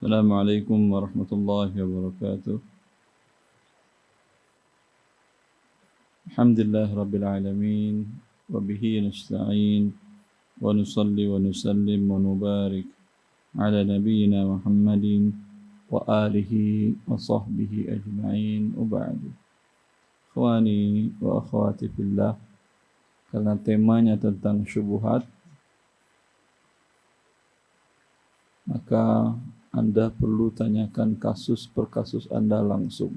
Assalamualaikum warahmatullahi wabarakatuh. Alhamdulillah rabbil alamin wa bihi nasta'in wa nusalli wa nusallim wa nubarik ala nabiyyina Muhammadin wa alihi wa sahbihi ajma'in wa ba'du. Ikhwani wa akhwati fillah, karena temanya tentang syubhat, maka Anda perlu tanyakan kasus per kasus Anda langsung.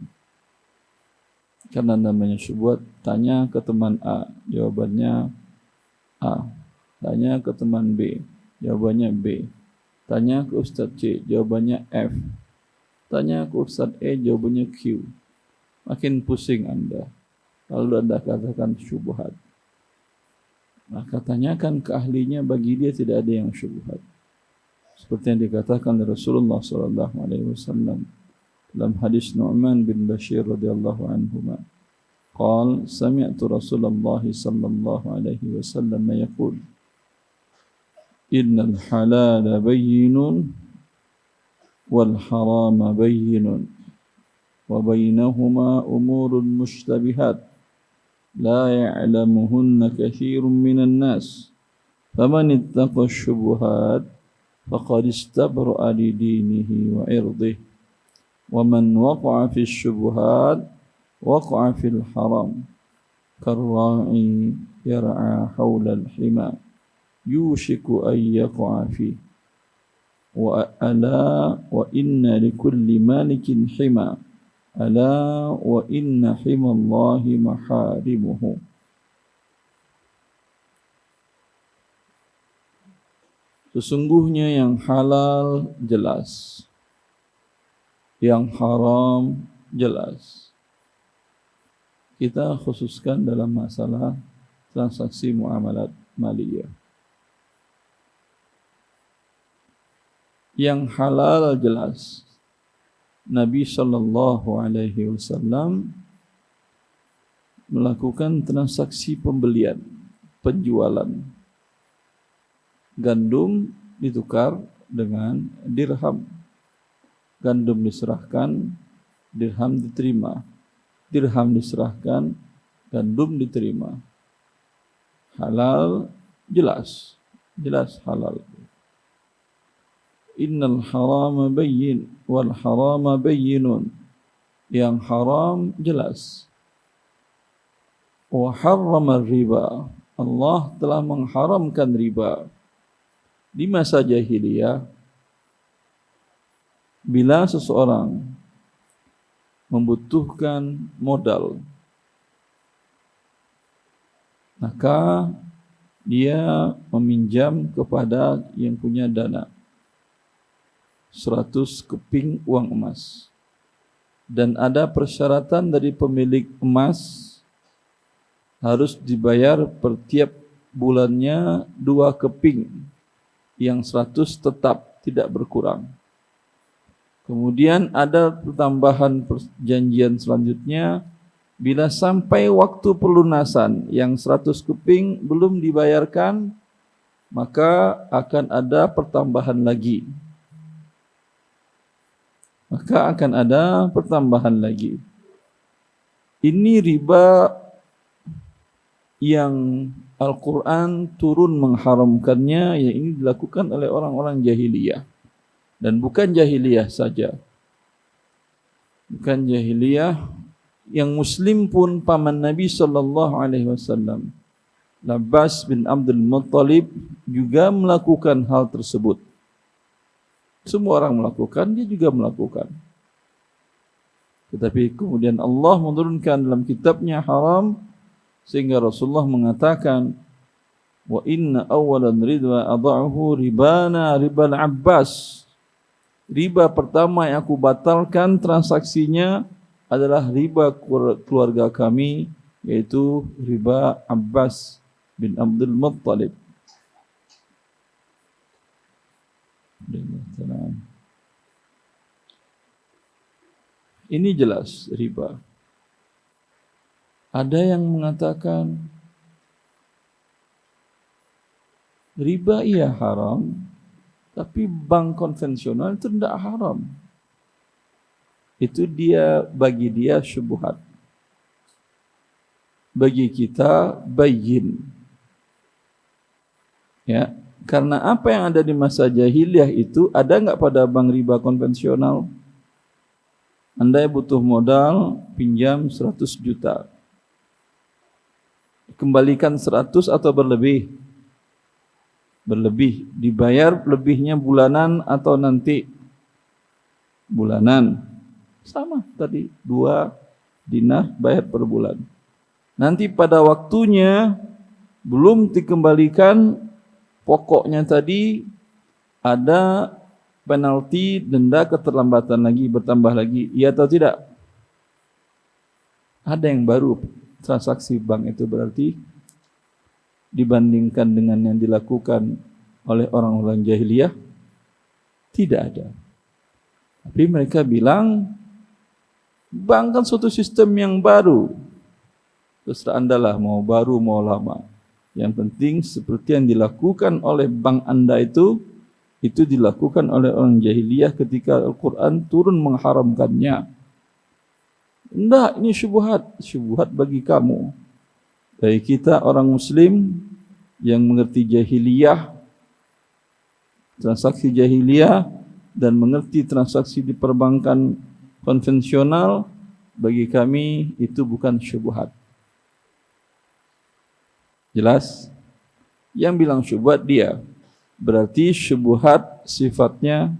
Karena namanya syubhat, tanya ke teman A, jawabannya A. Tanya ke teman B, jawabannya B. Tanya ke Ustaz C, jawabannya F. Tanya ke Ustaz E, jawabannya Q. Makin pusing Anda. Lalu Anda katakan syubhat. Maka tanyakan ke ahlinya, bagi dia tidak ada yang syubhat. Seperti yang dikatakan oleh Rasulullah SAW dalam hadis Nu'man bin Bashir radhiyallahu anhuma. Qal sami'tu Rasulullah sallallahu alaihi wasallam yaqul innal halala bayyinun wal harama bayyinun wa bainahuma umurun mushtabihat la ya'lamuhunna katsirun minan nas faman ittaqa asy-syubuhat faqad istabra'a li dinihi wa 'irdihi wa man waqa'a fi asy-syubuhat waqa'a fil haram karra'i yar'a hawla al-hima yushiku an yaqa'a fi wa ala wa inna likulli malikin hima ala wa inna himallahi maharimuhu. Sesungguhnya yang halal jelas, yang haram jelas. Kita khususkan dalam masalah transaksi muamalat maliyah. Yang halal jelas. Nabi sallallahu alaihi wasallam melakukan transaksi pembelian, penjualan. Gandum ditukar dengan dirham. Gandum diserahkan, dirham diterima. Dirham diserahkan, gandum diterima. Halal jelas, jelas halal. Innal harama bayyin wal harama bayyinun. Yang haram jelas. Wa harrama riba. Allah telah mengharamkan riba. Di masa jahiliyah, bila seseorang membutuhkan modal, maka dia meminjam kepada yang punya dana 100 keping uang emas. Dan ada persyaratan dari pemilik emas, harus dibayar per tiap bulannya 2 keping. Yang 100 tetap tidak berkurang. Kemudian ada pertambahan perjanjian selanjutnya, bila sampai waktu pelunasan yang 100 keping belum dibayarkan, maka akan ada pertambahan lagi. Maka akan ada pertambahan lagi. Ini riba yang Al-Quran turun mengharamkannya, yang ini dilakukan oleh orang-orang jahiliyah. Dan bukan jahiliyah saja. Bukan jahiliyah, yang Muslim pun paman Nabi SAW, Abbas bin Abdul Muttalib, juga melakukan hal tersebut. Semua orang melakukan, dia juga melakukan. Tetapi kemudian Allah menurunkan dalam kitabnya haram, sehingga Rasulullah mengatakan, wa inna awalan ridwa adha'uhu ribana ribal Abbas. Riba pertama yang aku batalkan transaksinya adalah riba keluarga kami, yaitu riba Abbas bin Abdul Muttalib. Ini jelas riba. Ada yang mengatakan riba ia haram Tapi bank konvensional itu tidak haram. Itu bagi dia syubhat. Bagi kita bayyin. Ya, karena apa yang ada di masa jahiliyah itu ada enggak pada bank riba konvensional? Anda butuh modal pinjam 100 juta. Kembalikan 100 atau berlebih? Berlebih. Dibayar lebihnya bulanan atau nanti? Bulanan. Sama tadi 2 dinar bayar per bulan. Nanti pada waktunya belum dikembalikan pokoknya tadi, ada penalti, denda, keterlambatan lagi, bertambah lagi. Iya atau tidak? Ada yang baru transaksi bank itu berarti dibandingkan dengan yang dilakukan oleh orang-orang jahiliyah? Tidak ada. Tapi mereka bilang bank kan suatu sistem yang baru. Terserah Anda lah mau baru mau lama. Yang penting seperti yang dilakukan oleh bank Anda itu dilakukan oleh orang jahiliyah ketika Al-Quran turun mengharamkannya. Enggak, ini syubhat bagi kamu. Bagi kita orang muslim yang mengerti jahiliyah, transaksi jahiliyah, dan mengerti transaksi di perbankan konvensional, bagi kami itu bukan syubhat. Jelas? Yang bilang syubhat dia. Berarti syubhat sifatnya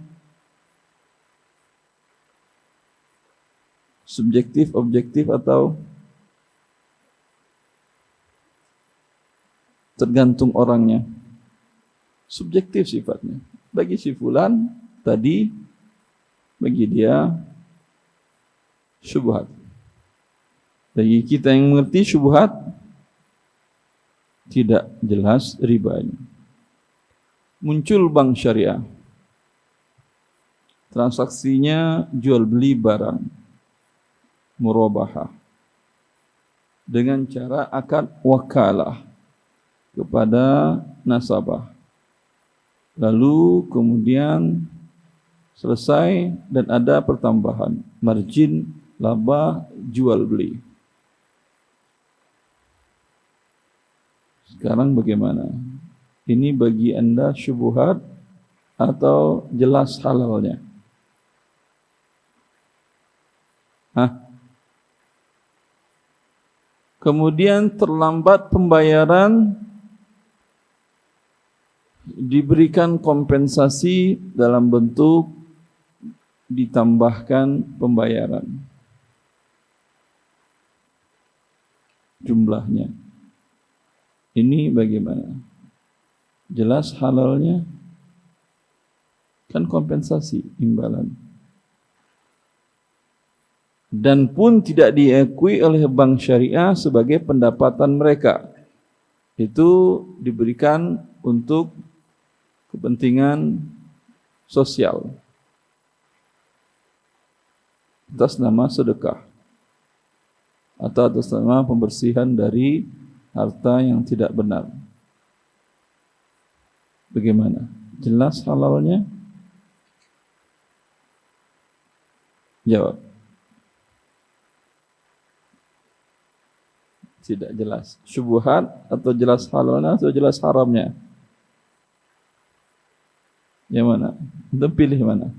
subjektif, objektif atau tergantung orangnya. Subjektif sifatnya. Bagi si fulan tadi, bagi dia syubhat. Bagi kita yang mengerti syubhat, tidak jelas ribanya. Muncul bank syariah. Transaksinya jual beli barang. Murabahah. Dengan cara akad wakalah kepada nasabah. Lalu kemudian selesai dan ada pertambahan. Margin, laba, jual beli. Sekarang bagaimana? Ini bagi Anda syubhat atau jelas halalnya? Kemudian terlambat pembayaran, diberikan kompensasi dalam bentuk ditambahkan pembayaran jumlahnya. Ini bagaimana? Jelas halalnya? Kan kompensasi, imbalan. Dan pun tidak diakui oleh bank syariah sebagai pendapatan mereka. Itu diberikan untuk kepentingan sosial atas nama sedekah atau atas nama pembersihan dari harta yang tidak benar. Bagaimana? Jelas halalnya? Jawab. Tidak jelas. Syubhat atau jelas halalnya atau jelas haramnya? Yang mana? Anda pilih mana?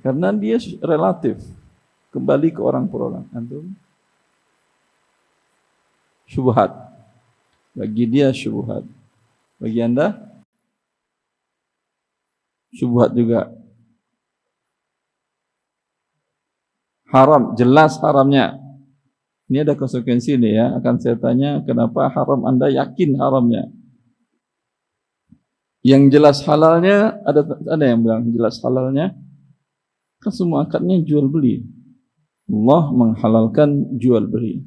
Karena dia relatif. Kembali ke orang per orang. Antum? Syubhat. Bagi dia syubhat. Bagi Anda? Syubhat juga. Haram, jelas haramnya. Ini ada konsekuensi nih ya. Akan saya tanya kenapa haram, Anda yakin haramnya. Yang jelas halalnya, ada yang bilang jelas halalnya. Kan semua akadnya jual beli. Allah menghalalkan jual beli.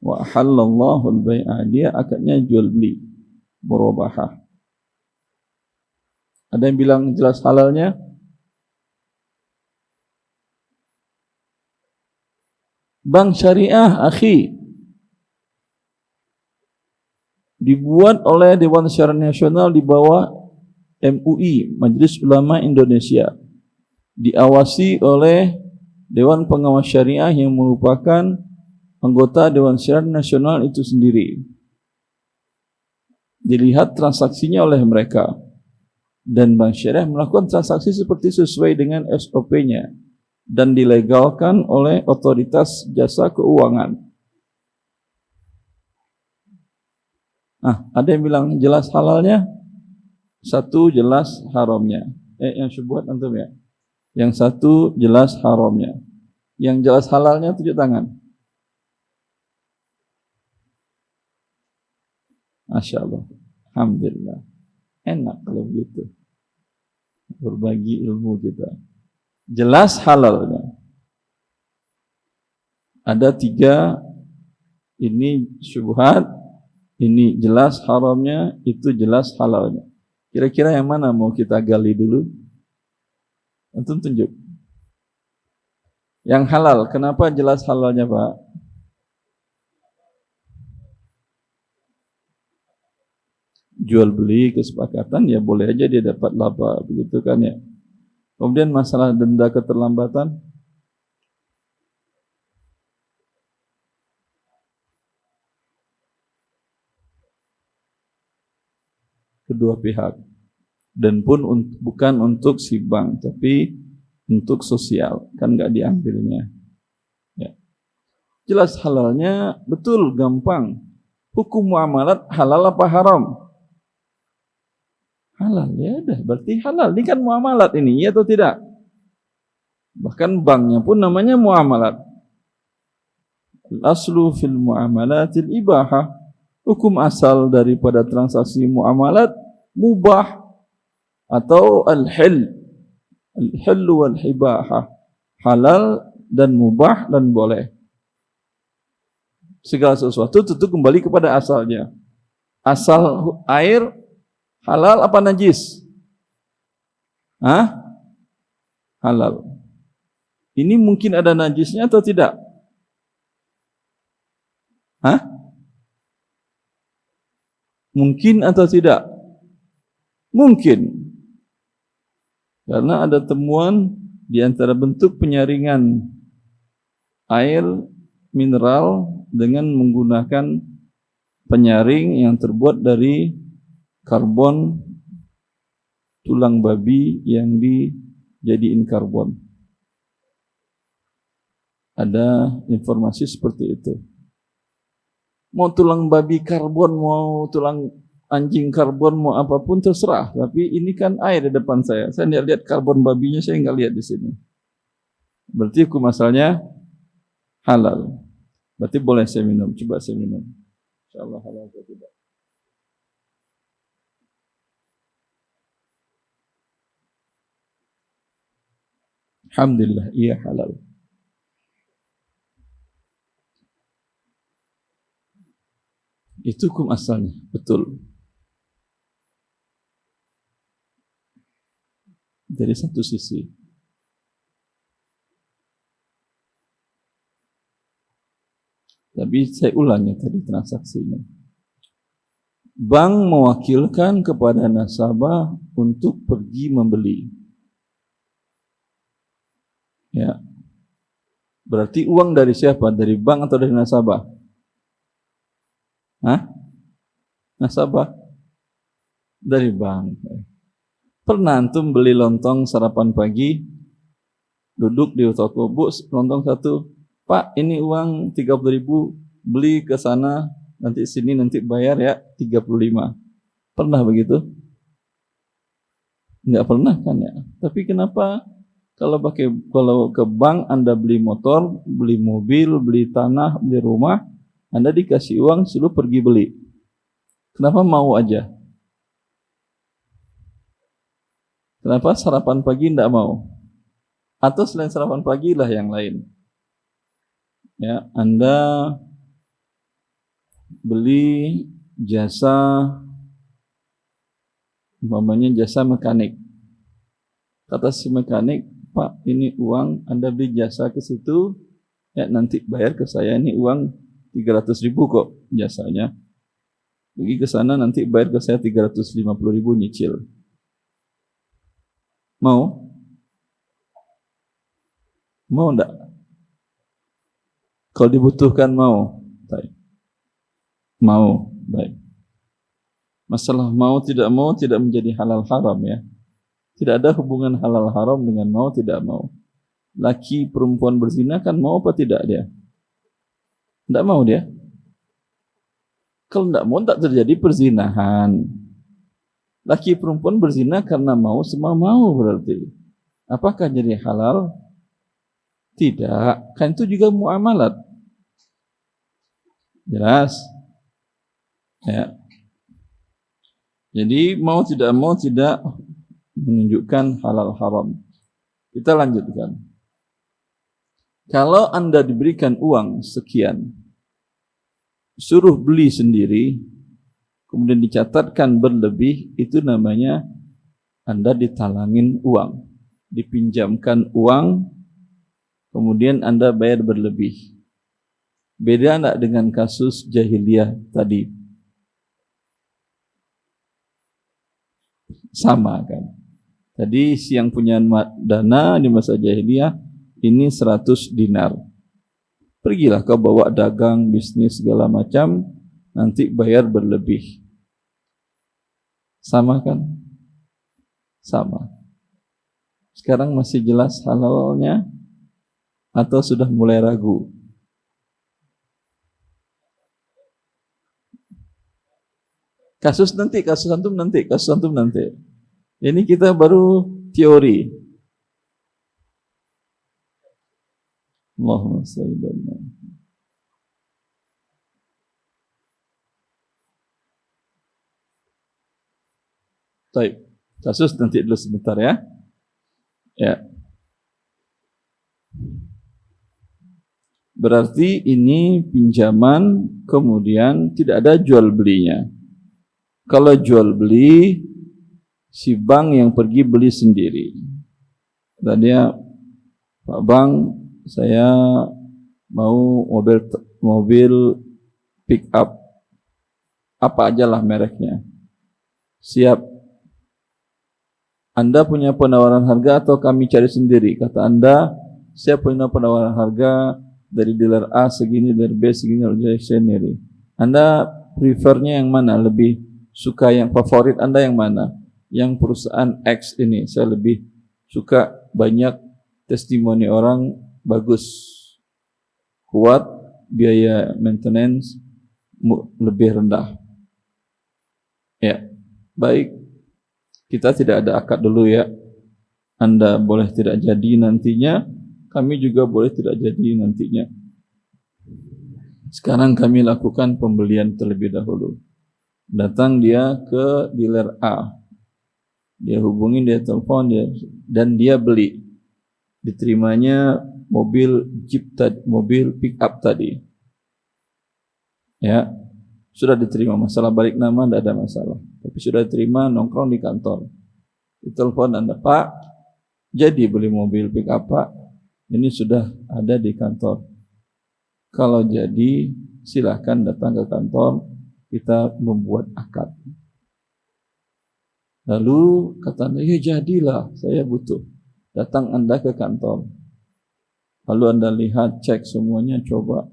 Wa halallahu al-bai'a, dia akadnya jual beli. Murabahah. Ada yang bilang jelas halalnya. Bank syariah, akhi, dibuat oleh Dewan Syariah Nasional di bawah MUI, Majelis Ulama Indonesia, diawasi oleh Dewan Pengawas Syariah yang merupakan anggota Dewan Syariah Nasional itu sendiri. Dilihat transaksinya oleh mereka, dan Bank Syariah melakukan transaksi seperti sesuai dengan SOP-nya dan dilegalkan oleh otoritas jasa keuangan. Ada yang bilang jelas halalnya, satu jelas haramnya. Yang syubhat antum ya. Yang satu jelas haramnya. Yang jelas halalnya tunjuk tangan. Masya Allah. Alhamdulillah. Enak kalau begitu. Berbagi ilmu kita. Jelas halalnya. Ada 3, ini syubhat, ini jelas haramnya, itu jelas halalnya. Kira-kira yang mana mau kita gali dulu? Antum tunjuk. Yang halal, kenapa jelas halalnya, Pak? Jual beli kesepakatan, ya boleh aja dia dapat laba, begitu kan ya. Kemudian masalah denda keterlambatan, kedua pihak, dan pun bukan untuk si bank, tapi untuk sosial, kan nggak diambilnya. Ya. Jelas halalnya, betul, gampang. Hukum muamalat halal apa haram? Halal, ya udah, berarti halal. Ini kan muamalat ini, ya atau tidak? Bahkan banknya pun namanya muamalat. Al-aslu fil muamalatil ibahah. Hukum asal daripada transaksi muamalat mubah atau al-hil. Al-hil wal hibahah. Halal dan mubah dan boleh. Segala sesuatu tentu kembali kepada asalnya. Asal air halal apa najis? Halal. Ini mungkin ada najisnya atau tidak? Mungkin atau tidak? Mungkin. Karena ada temuan di antara bentuk penyaringan air mineral dengan menggunakan penyaring yang terbuat dari karbon tulang babi yang dijadiin karbon. Ada informasi seperti itu. Mau tulang babi karbon, mau tulang anjing karbon, mau apapun terserah. Tapi ini kan air di depan saya. Saya tidak lihat karbon babinya, saya nggak lihat di sini. Berarti hukum asalnya halal. Berarti boleh saya minum. Coba saya minum. Insyaallah halal atau tidak. Alhamdulillah, iya halal. Itu hukum asalnya, betul. Dari satu sisi. Tapi saya ulangi tadi transaksinya. Bank mewakilkan kepada nasabah untuk pergi membeli. Ya. Berarti uang dari siapa? Dari bank atau dari nasabah? Nasabah? Dari bank. Pernah antum beli lontong sarapan pagi, duduk di toko, Bu, lontong satu. Pak, ini uang 30.000, beli ke sana, nanti sini nanti bayar ya 35. Pernah begitu? Enggak pernah kan ya? Tapi kenapa kalau ke bank Anda beli motor, beli mobil, beli tanah, beli rumah, Anda dikasih uang suruh pergi beli. Kenapa mau aja? Kenapa sarapan pagi enggak mau? Atau selain sarapan pagi lah yang lain. Ya, Anda beli jasa, umpamanya jasa mekanik. Kata si mekanik, Pak, ini uang Anda beli jasa ke situ, ya nanti bayar ke saya, ini uang 300.000 kok jasanya. Pergi ke sana nanti bayar ke saya 350.000 nyicil. Mau? Mau enggak? Kalau dibutuhkan mau? Baik. Mau, baik. Masalah mau tidak menjadi halal haram ya. Tidak ada hubungan halal haram dengan mau tidak mau. Laki perempuan berzina kan mau apa tidak dia? Tidak mau dia. Kalau tidak mau tak terjadi perzinahan. Laki perempuan berzina karena mau, semua mau berarti. Apakah jadi halal? Tidak. Kan itu juga muamalat. Jelas? Ya. Jadi mau tidak menunjukkan halal haram. Kita lanjutkan. Kalau Anda diberikan uang sekian, suruh beli sendiri, kemudian dicatatkan berlebih, itu namanya Anda ditalangin uang, dipinjamkan uang, kemudian Anda bayar berlebih. Beda enggak dengan kasus jahiliyah tadi? Sama kan? Tadi si yang punya dana di masa jahiliyah, ini 100 dinar. Pergilah kau bawa dagang, bisnis segala macam, nanti bayar berlebih. Sama kan? Sama. Sekarang masih jelas halalnya atau sudah mulai ragu? Kasus antum nanti. Ini kita baru teori. Allahumma shalli ala Muhammad. Baik, kasus nanti dulu sebentar ya. Ya. Berarti ini pinjaman kemudian tidak ada jual belinya. Kalau jual beli, si bank yang pergi beli sendiri. Dan dia, Pak Bang, saya mau mobil pick up, apa aja lah mereknya. Siap. Anda punya penawaran harga atau kami cari sendiri? Kata Anda, saya punya penawaran harga dari dealer A segini, dari B segini, dari C sendiri. Anda prefernya yang mana? Lebih suka yang favorit Anda yang mana? Yang perusahaan X ini, saya lebih suka, banyak testimoni orang bagus, kuat, biaya maintenance lebih rendah. Ya, baik. Kita tidak ada akad dulu ya. Anda boleh tidak jadi nantinya, kami juga boleh tidak jadi nantinya. Sekarang kami lakukan pembelian terlebih dahulu. Datang dia ke dealer A. Dia hubungi, dia telepon, dan dia beli. Diterimanya mobil Jeep tadi, mobil pick up tadi. Ya, sudah diterima. Masalah balik nama tidak ada masalah. Tapi sudah diterima, nongkrong di kantor. Ditelepon Anda, Pak, jadi beli mobil pick up Pak. Ini sudah ada di kantor. Kalau jadi, silahkan datang ke kantor. Kita membuat akad. Lalu kata Anda, ya jadilah, saya butuh. Datang Anda ke kantor. Lalu Anda lihat, cek semuanya, coba.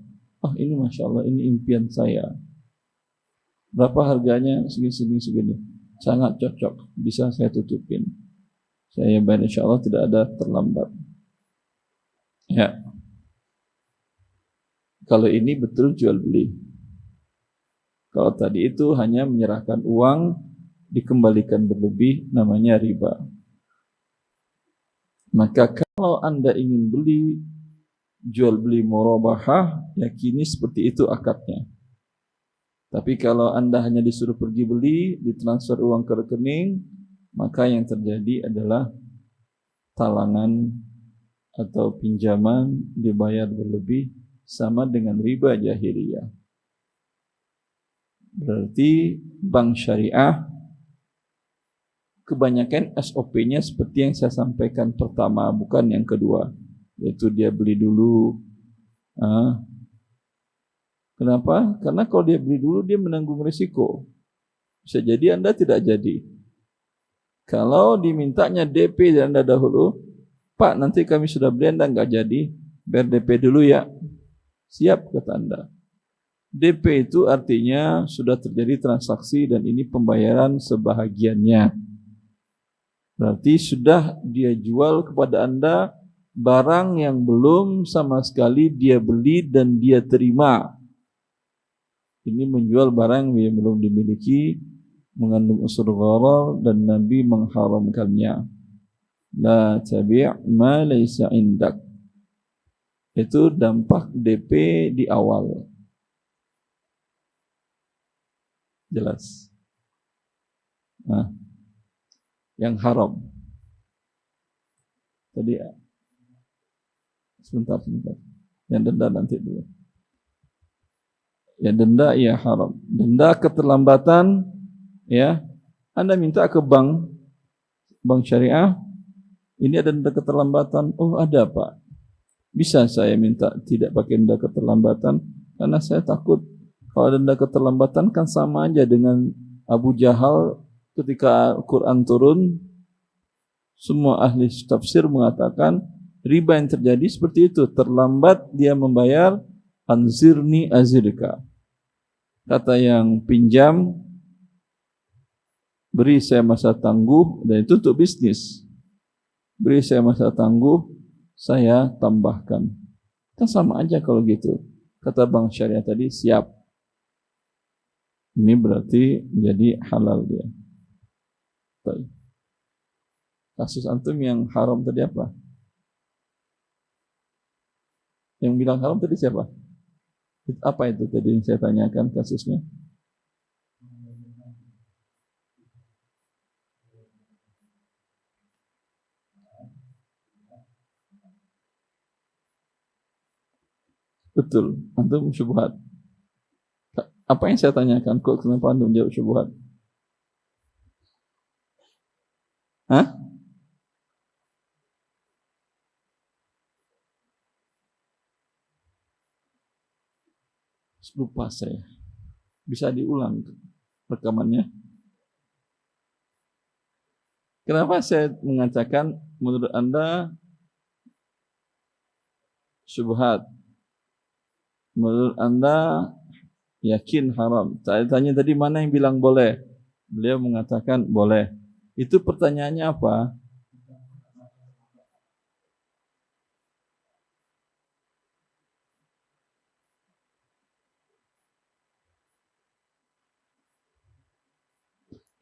Ini Masya Allah, ini impian saya. Berapa harganya? Segini. Sangat cocok, bisa saya tutupin. Saya bayar insya Allah tidak ada terlambat. Ya. Kalau ini betul jual beli. Kalau tadi itu hanya menyerahkan uang, dikembalikan berlebih, namanya riba. Maka kalau Anda ingin beli, jual beli murabahah, yakini seperti itu akadnya. Tapi kalau Anda hanya disuruh pergi beli, ditransfer uang ke rekening, maka yang terjadi adalah talangan atau pinjaman dibayar berlebih, sama dengan riba jahiliyah. Berarti bank syariah kebanyakan SOP-nya seperti yang saya sampaikan pertama, bukan yang kedua, yaitu dia beli dulu. Kenapa? Karena kalau dia beli dulu, dia menanggung risiko. Bisa jadi Anda tidak jadi. Kalau dimintanya DP dari Anda dahulu, Pak, nanti kami sudah beli, Anda nggak jadi, biar DP dulu ya. Siap, kata Anda. DP itu artinya sudah terjadi transaksi dan ini pembayaran sebahagiannya. Berarti sudah dia jual kepada Anda barang yang belum sama sekali dia beli dan dia terima. Ini menjual barang yang belum dimiliki, mengandung unsur gharar dan Nabi mengharamkannya. La tabi' ma laysa indak. Itu dampak DP di awal. Jelas. Nah, yang haram. Tadi sebentar. Yang denda nanti dulu. Ya denda ya haram. Denda keterlambatan ya. Anda minta ke bank syariah, ini ada denda keterlambatan. Oh, ada, Pak. Bisa saya minta tidak pakai denda keterlambatan karena saya takut kalau denda keterlambatan kan sama aja dengan Abu Jahal ketika Quran turun. Semua ahli tafsir mengatakan riba yang terjadi seperti itu. Terlambat dia membayar, anzirni azirka. Kata yang pinjam, beri saya masa tangguh, dan itu untuk bisnis. Beri saya masa tangguh, saya tambahkan. Kan sama aja kalau gitu. Kata bank syariah tadi, siap. Ini berarti jadi halal dia. Baik. Kasus antum yang haram tadi apa? Yang bilang haram tadi siapa? Apa itu tadi yang saya tanyakan kasusnya? Betul, antum syubhat. Apa yang saya tanyakan? Kok kenapa antum jawab syubhat? Hah? Lupa saya. Bisa diulang rekamannya? Kenapa saya mengatakan menurut Anda syubhat? Menurut Anda yakin haram? Saya tanya tadi mana yang bilang boleh? Beliau mengatakan boleh. Itu pertanyaannya apa?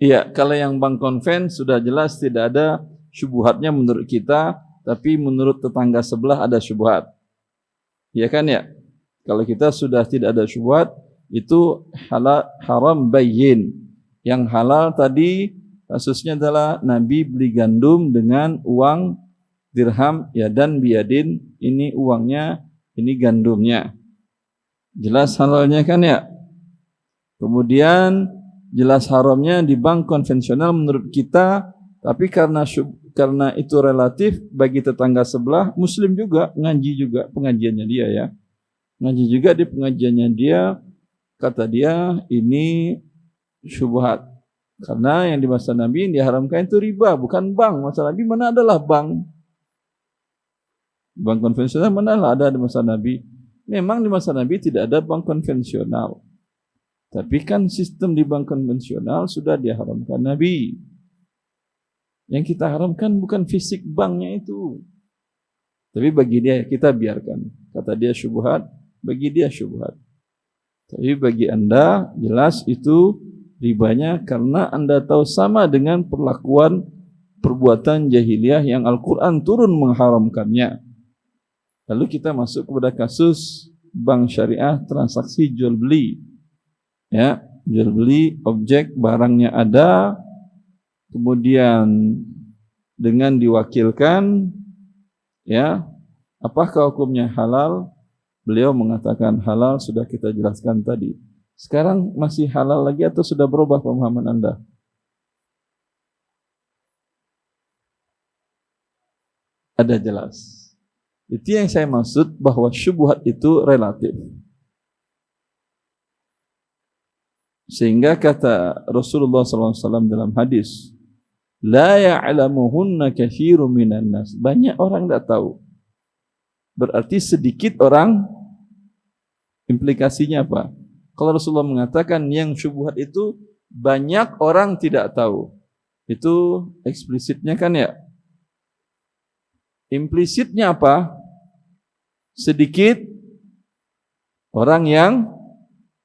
Iya, kalau yang bank konven sudah jelas tidak ada syubhatnya menurut kita, tapi menurut tetangga sebelah ada syubhat. Iya kan ya? Kalau kita sudah tidak ada syubhat, itu halal, haram bayyin. Yang halal tadi kasusnya adalah Nabi beli gandum dengan uang dirham ya dan biadin, ini uangnya, ini gandumnya. Jelas halalnya kan ya? Kemudian jelas haramnya di bank konvensional menurut kita, tapi karena itu relatif bagi tetangga sebelah, muslim juga, ngaji juga pengajiannya dia ya. Ngaji juga di pengajiannya dia, kata dia ini syubhat. Karena yang di masa Nabi yang diharamkan itu riba, bukan bank. Masa Nabi mana adalah bank? Bank konvensional mana ada di masa Nabi? Memang di masa Nabi tidak ada bank konvensional. Tapi kan sistem di bank konvensional sudah diharamkan Nabi. Yang kita haramkan bukan fisik banknya itu. Tapi bagi dia kita biarkan. Kata dia syubhat, bagi dia syubhat. Tapi bagi Anda jelas itu ribanya karena Anda tahu sama dengan perlakuan perbuatan jahiliyah yang Al-Quran turun mengharamkannya. Lalu kita masuk kepada kasus bank syariah transaksi jual beli. Ya, jual beli objek barangnya ada, kemudian dengan diwakilkan, ya, apakah hukumnya halal? Beliau mengatakan halal, sudah kita jelaskan tadi. Sekarang masih halal lagi atau sudah berubah pemahaman Anda? Ada jelas. Itu yang saya maksud bahwa syubhat itu relatif. Sehingga kata Rasulullah SAW dalam hadis, la ya'lamuhunna katsirun minan nas. Banyak orang tidak tahu. Berarti sedikit orang. Implikasinya apa? Kalau Rasulullah mengatakan yang syubhat itu banyak orang tidak tahu. Itu eksplisitnya kan ya? Implisitnya apa? Sedikit orang yang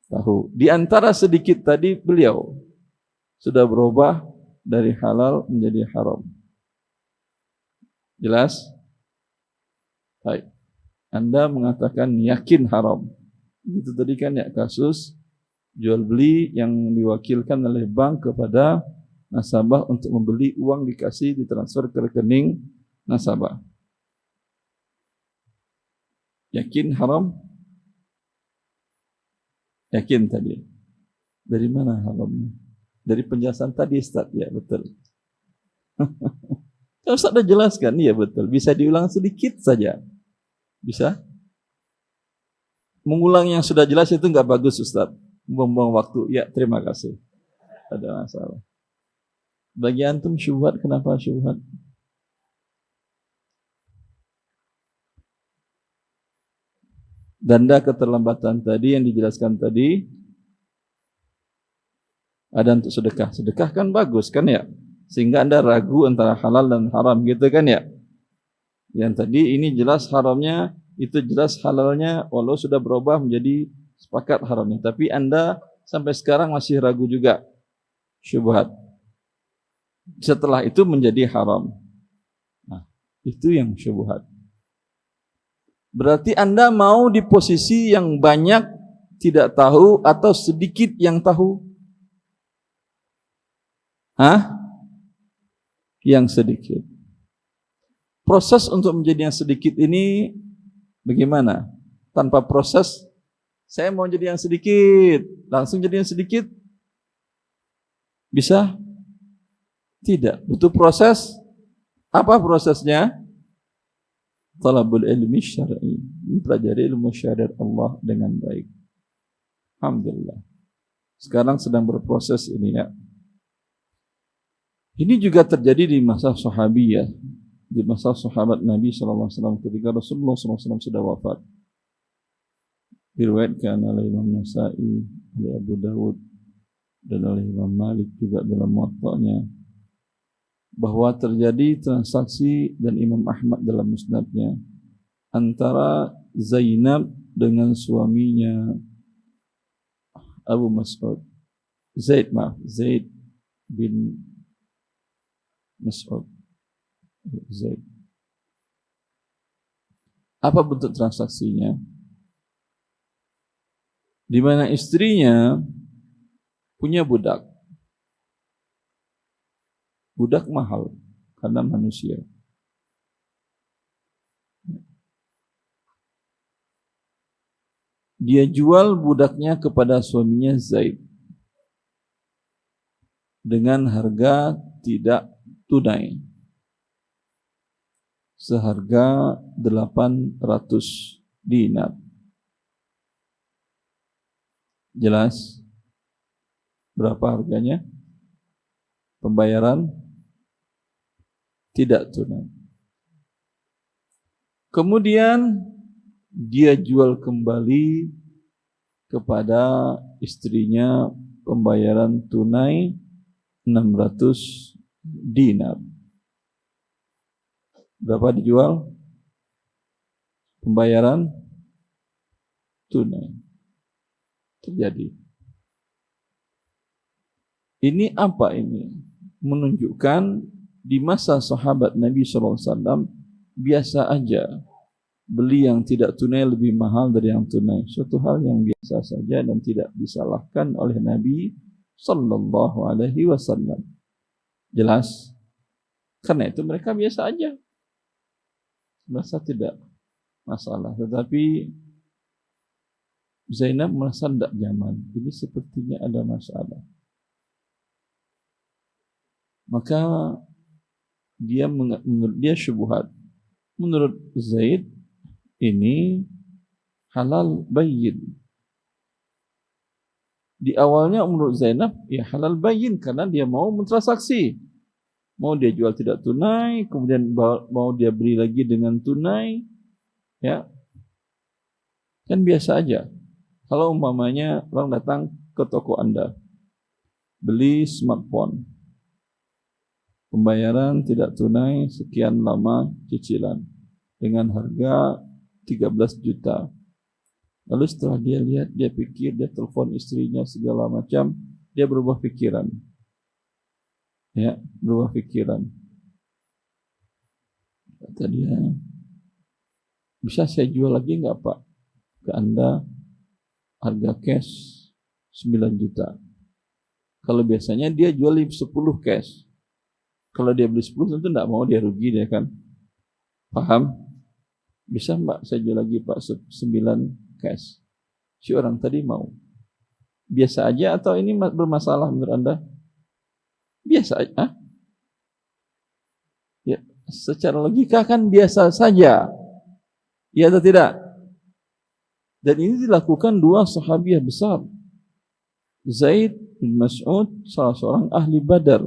tahu. Di antara sedikit tadi beliau sudah berubah dari halal menjadi haram. Jelas? Baik. Anda mengatakan yakin haram. Itu tadi kan ya kasus jual beli yang diwakilkan oleh bank kepada nasabah untuk membeli uang dikasih ditransfer ke rekening nasabah. Yakin haram? Yakin tadi. Dari mana haramnya? Dari penjelasan tadi Ustaz, ya betul. Kalau Ustaz sudah jelaskan, iya betul. Bisa diulang sedikit saja. Bisa? Mengulang yang sudah jelas itu enggak bagus Ustaz. Buang-buang waktu. Ya, terima kasih. Ada masalah. Bagi antum syubhat, kenapa syubhat? Danda keterlambatan tadi yang dijelaskan tadi ada untuk sedekah. Sedekah kan bagus kan ya? Sehingga Anda ragu antara halal dan haram gitu kan ya? Yang tadi ini jelas haramnya, itu jelas halalnya, walau sudah berubah menjadi sepakat haramnya. Tapi Anda sampai sekarang masih ragu juga. Syubhat. Setelah itu menjadi haram. Nah, itu yang syubhat. Berarti Anda mau di posisi yang banyak tidak tahu atau sedikit yang tahu? Hah? Yang sedikit. Proses untuk menjadi yang sedikit ini bagaimana? Tanpa proses, saya mau jadi yang sedikit, langsung jadi yang sedikit? Bisa? Tidak. Butuh proses. Apa prosesnya? Talabul ilmi syar'i. Mempelajari ilmu syariat Allah dengan baik. Alhamdulillah. Sekarang sedang berproses ini ya. Ini juga terjadi di masa sahabiyah. Di masa sahabat Nabi SAW ketika Rasulullah SAW sudah wafat. Diriwayatkan oleh Imam Nasa'i, oleh Abu Dawud, dan oleh Imam Malik juga dalam muwatta'nya, bahwa terjadi transaksi dan Imam Ahmad dalam musnadnya antara Zainab dengan suaminya Abu Mas'ud. Zaid bin Mas'ud. Zaid. Apa bentuk transaksinya? Di mana istrinya punya budak. Budak mahal karena manusia. Dia jual budaknya kepada suaminya Zaid dengan harga tidak tunai. Seharga 800 dinar. Jelas? Berapa harganya? Pembayaran tidak tunai. Kemudian dia jual kembali kepada istrinya pembayaran tunai 600 dinar. Berapa dijual? Pembayaran tunai. Terjadi. Ini apa ini? Menunjukkan di masa sahabat Nabi SAW biasa aja beli yang tidak tunai lebih mahal dari yang tunai. Suatu hal yang biasa saja dan tidak disalahkan oleh Nabi SAW. Jelas? Karena itu mereka biasa aja. Merasa tidak masalah. Tetapi Zainab merasa tidak nyaman. Ini sepertinya ada masalah. Maka menurut dia syubhat. Menurut Zaid ini halal bayyin. Di awalnya menurut Zainab ya halal bayin karena dia mau mentransaksi. Mau dia jual tidak tunai, kemudian mau dia beli lagi dengan tunai, ya kan biasa aja. Kalau umpamanya orang datang ke toko Anda, beli smartphone, pembayaran tidak tunai, sekian lama cicilan, dengan harga 13 juta. Lalu setelah dia lihat, dia pikir, dia telepon istrinya segala macam, dia berubah pikiran. Ya, berubah pikiran. Kata dia, bisa saya jual lagi enggak Pak? Ke Anda harga cash 9 juta. Kalau biasanya dia jual 10 cash. Kalau dia beli 10 tentu enggak mau, dia rugi dia kan. Paham? Bisa Mbak saya jual lagi Pak 9 cash. Si orang tadi mau. Biasa aja atau ini bermasalah menurut Anda? Biasa aja. Ya, secara logika kan biasa saja. Ya atau tidak? Dan ini dilakukan dua sahabiah besar. Zaid bin Mas'ud, salah seorang ahli Badar.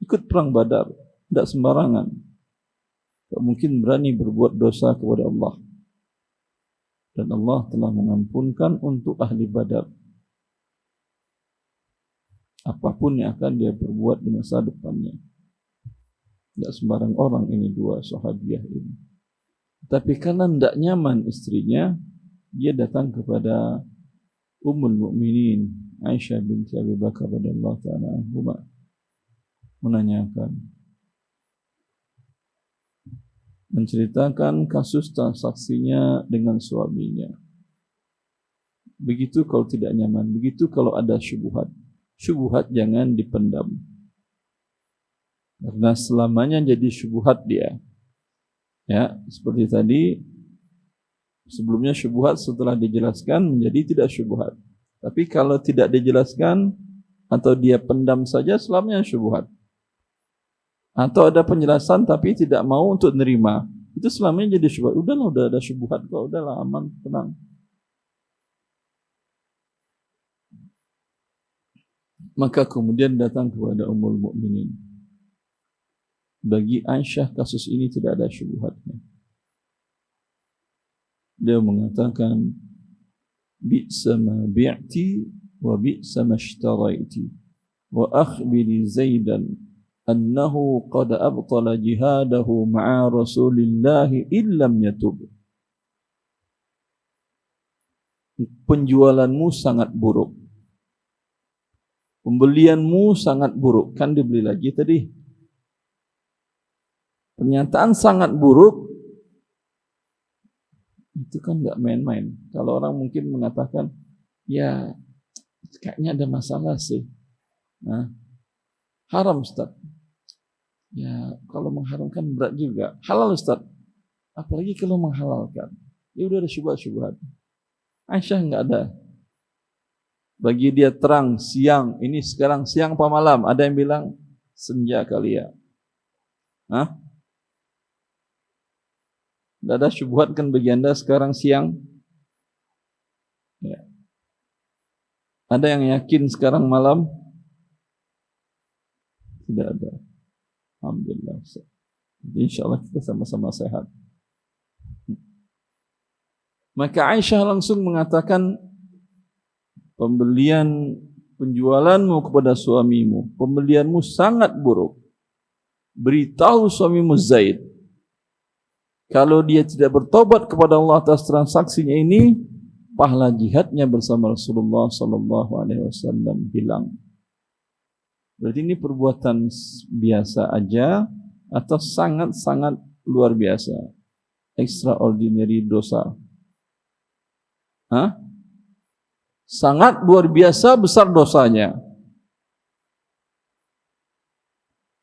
Ikut perang Badar, tidak sembarangan. Tak mungkin berani berbuat dosa kepada Allah. Dan Allah telah mengampunkan untuk ahli Badar apapun yang akan dia perbuat di masa depannya. Tidak sembarang orang ini dua sahabiah ini. Tapi karena tidak nyaman istrinya, dia datang kepada Ummul Mukminin Aisyah binti Abi Bakar radhiyallahu ta'ala anhuma, menanyakan, menceritakan kasus transaksinya dengan suaminya. Begitu kalau tidak nyaman, begitu kalau ada syubhat. Syubhat jangan dipendam. Karena selamanya jadi syubhat dia. Ya, seperti tadi sebelumnya syubhat setelah dijelaskan menjadi tidak syubhat. Tapi kalau tidak dijelaskan atau dia pendam saja selamanya syubhat. Atau ada penjelasan tapi tidak mau untuk nerima, itu selamanya jadi syubhat. Udahlah, udah ada syubhat kok, udahlah aman, tenang. Maka kemudian datang kepada Ummul Mukminin. Bagi Aisyah kasus ini tidak ada syubhatnya. Dia mengatakan, bi'sa ma bi'ti wa bi'sa ma ishtaraiti wa akhbiri Zaidan annahu qad abtala jihadahu ma'a Rasulillahi illam yatub. Penjualanmu sangat buruk. Pembelianmu sangat buruk. Kan dibeli lagi tadi. Pernyataan sangat buruk itu kan enggak main-main. Kalau orang mungkin mengatakan, ya kayaknya ada masalah sih. Nah, haram Ustaz. Ya kalau mengharamkan berat juga. Halal Ustaz. Apalagi kalau menghalalkan. Ya udah ada syubhat-syubhat. Aisyah enggak ada. Bagi dia terang, siang. Ini sekarang siang apa malam? Ada yang bilang senja kali ya. Hah? Tidak ada syubhat kan bagi Anda sekarang siang? Ya. Ada yang yakin sekarang malam? Tidak ada. Alhamdulillah. InsyaAllah kita sama-sama sehat. Maka Aisyah langsung mengatakan, penjualanmu kepada suamimu, pembelianmu sangat buruk. Beritahu suamimu Zaid, kalau dia tidak bertobat kepada Allah atas transaksinya ini, pahala jihadnya bersama Rasulullah sallallahu alaihi wasallam hilang. Berarti ini perbuatan biasa aja atau sangat-sangat luar biasa, extraordinary dosa. Hah? Sangat luar biasa besar dosanya.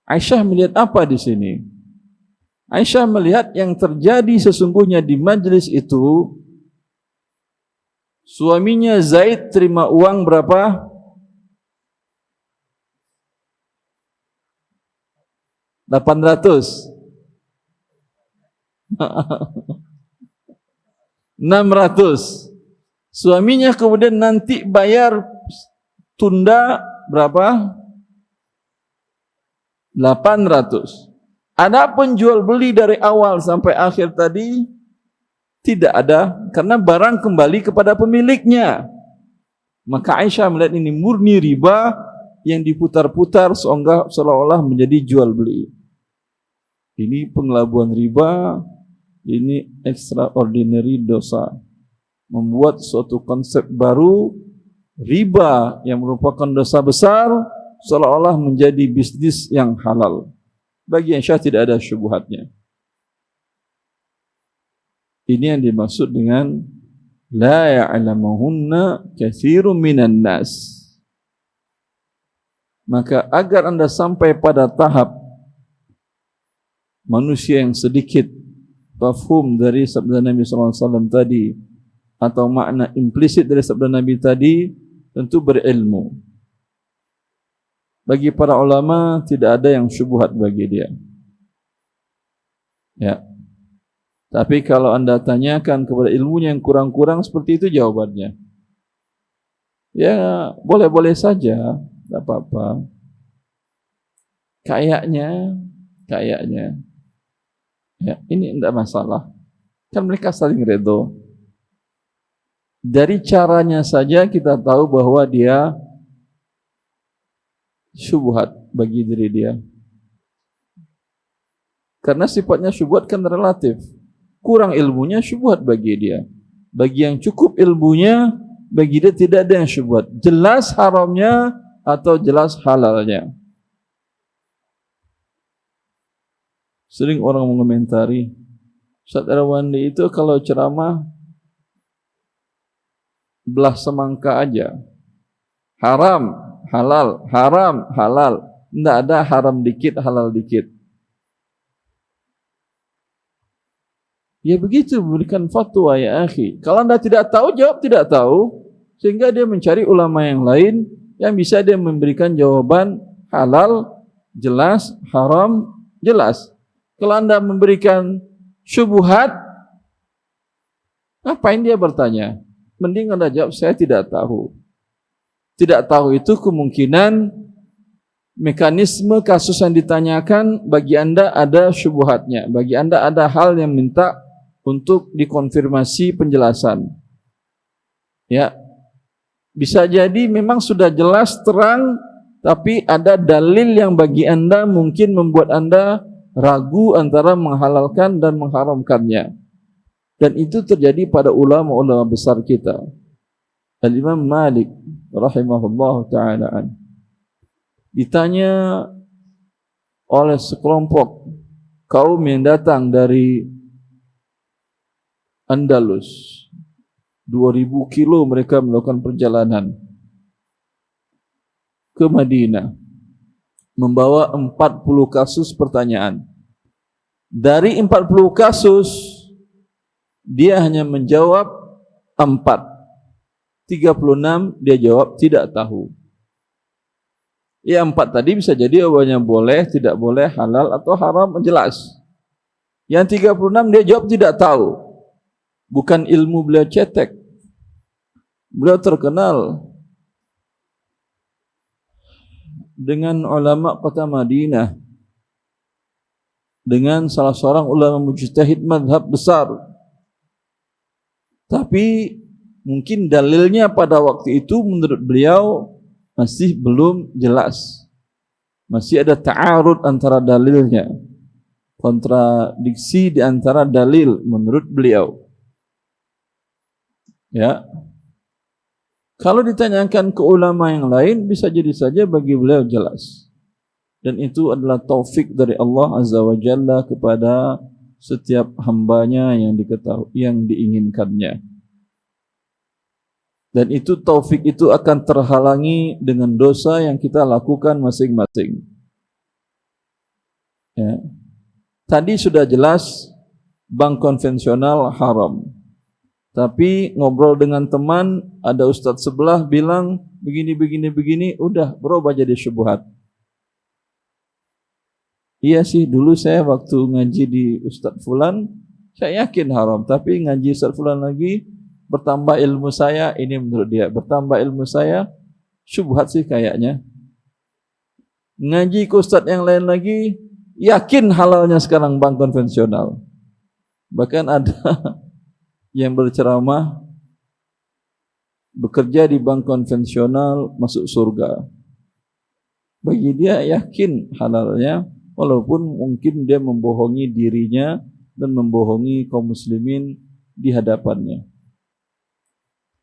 Aisyah melihat apa di sini? Aisyah melihat yang terjadi sesungguhnya di majlis itu, suaminya Zaid terima uang berapa? 800. 600. Suaminya kemudian nanti bayar tunda berapa? 800. Adapun jual beli dari awal sampai akhir tadi tidak ada, karena barang kembali kepada pemiliknya. Maka Aisyah melihat ini murni riba yang diputar-putar seolah-olah menjadi jual beli. Ini pengelabuan riba, ini extraordinary dosa. Membuat suatu konsep baru, riba yang merupakan dosa besar, seolah-olah menjadi bisnis yang halal. Bagi Aisyah tidak ada syubhatnya. Ini yang dimaksud dengan la ya'lamuhunna katsirun minan nas. Maka agar Anda sampai pada tahap manusia yang sedikit mafhum dari sabda Nabi sallallahu alaihi wasallam tadi atau makna implisit dari sabda Nabi tadi, tentu berilmu. Bagi para ulama tidak ada yang syubhat bagi dia. Ya. Tapi kalau Anda tanyakan kepada ilmunya yang kurang-kurang, seperti itu jawabannya. Ya, boleh-boleh saja, tidak apa-apa. Kayaknya. Ya, ini tidak masalah. Kan mereka saling redha. Dari caranya saja kita tahu bahwa dia syubhat bagi diri dia. Karena sifatnya syubhat kan relatif. Kurang ilmunya syubhat bagi dia. Bagi yang cukup ilmunya, bagi dia tidak ada yang syubhat. Jelas haramnya atau jelas halalnya. Sering orang mengomentari, Ustaz Erwandi itu kalau ceramah belah semangka aja. Haram, halal, haram, halal. Tidak ada haram dikit, halal dikit. Ya begitu memberikan fatwa ya akhi. Kalau Anda tidak tahu, jawab tidak tahu. Sehingga dia mencari ulama yang lain yang bisa dia memberikan jawaban halal, jelas, haram, jelas. Kalau Anda memberikan syubhat, ngapain dia bertanya? Mending Anda jawab, saya tidak tahu. Tidak tahu itu kemungkinan mekanisme kasus yang ditanyakan bagi Anda ada syubhatnya. Bagi Anda ada hal yang minta untuk dikonfirmasi penjelasan. Ya, bisa jadi memang sudah jelas terang, tapi ada dalil yang bagi Anda mungkin membuat Anda ragu antara menghalalkan dan mengharamkannya. Dan itu terjadi pada ulama-ulama besar kita. Al-Imam Malik rahimahullah ta'ala ditanya oleh sekelompok kaum yang datang dari Andalus. 2000 kilo mereka melakukan perjalanan ke Madinah, membawa 40 kasus pertanyaan. Dari 40 kasus, dia hanya menjawab 4. 36 dia jawab tidak tahu. Ya 4 tadi bisa jadi jawabannya boleh, tidak boleh, halal atau haram, jelas. Yang 36 dia jawab tidak tahu. Bukan ilmu beliau cetek. Beliau terkenal dengan ulama kota Madinah, dengan salah seorang ulama mujtahid mazhab besar. Tapi mungkin dalilnya pada waktu itu menurut beliau masih belum jelas. Masih ada ta'arud antara dalilnya, kontradiksi di antara dalil menurut beliau. Ya. Kalau ditanyakan ke ulama yang lain, bisa jadi saja bagi beliau jelas. Dan itu adalah taufik dari Allah Azza wa Jalla kepada setiap hambanya yang diketahui, yang diinginkannya. Dan itu taufik itu akan terhalangi dengan dosa yang kita lakukan masing-masing. Ya. Tadi sudah jelas bank konvensional haram. Tapi ngobrol dengan teman, ada ustaz sebelah bilang begini, udah berubah jadi syubhat. Iya sih, dulu saya waktu ngaji di Ustaz Fulan, saya yakin haram. Tapi ngaji Ustaz Fulan lagi, bertambah ilmu saya, ini menurut dia. Bertambah ilmu saya, Syubhat sih kayaknya. Ngaji ke ustadz yang lain lagi, yakin halalnya sekarang bank konvensional. Bahkan ada yang berceramah, bekerja di bank konvensional masuk surga. Bagi dia yakin halalnya, walaupun mungkin dia membohongi dirinya dan membohongi kaum muslimin di hadapannya.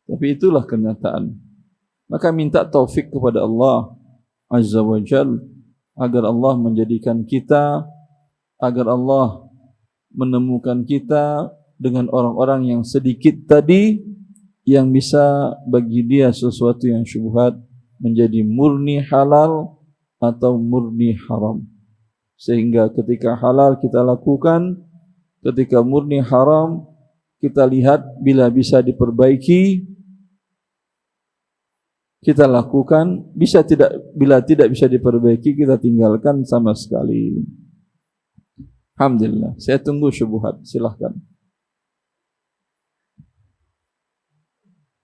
Tapi itulah kenyataan. Maka minta taufik kepada Allah Azza wa Jal, agar Allah menjadikan kita, agar Allah menemukan kita dengan orang-orang yang sedikit tadi, yang bisa bagi dia sesuatu yang syubhat menjadi murni halal atau murni haram. Sehingga ketika halal kita lakukan, ketika murni haram kita lihat, bila bisa diperbaiki kita lakukan, bila tidak bisa diperbaiki kita tinggalkan sama sekali. Alhamdulillah. Saya tunggu syubhat, silahkan.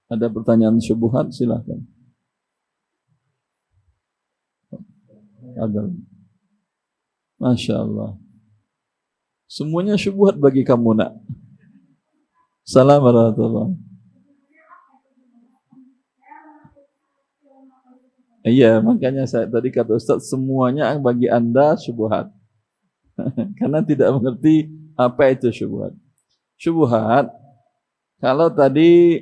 Ada pertanyaan syubhat, silahkan. Ada. Masya Allah. Semuanya syubhat bagi kamu, nak. Assalamualaikum. Iya, makanya saya tadi kata Ustaz, semuanya bagi Anda syubhat. Karena tidak mengerti apa itu syubhat. Syubhat, kalau tadi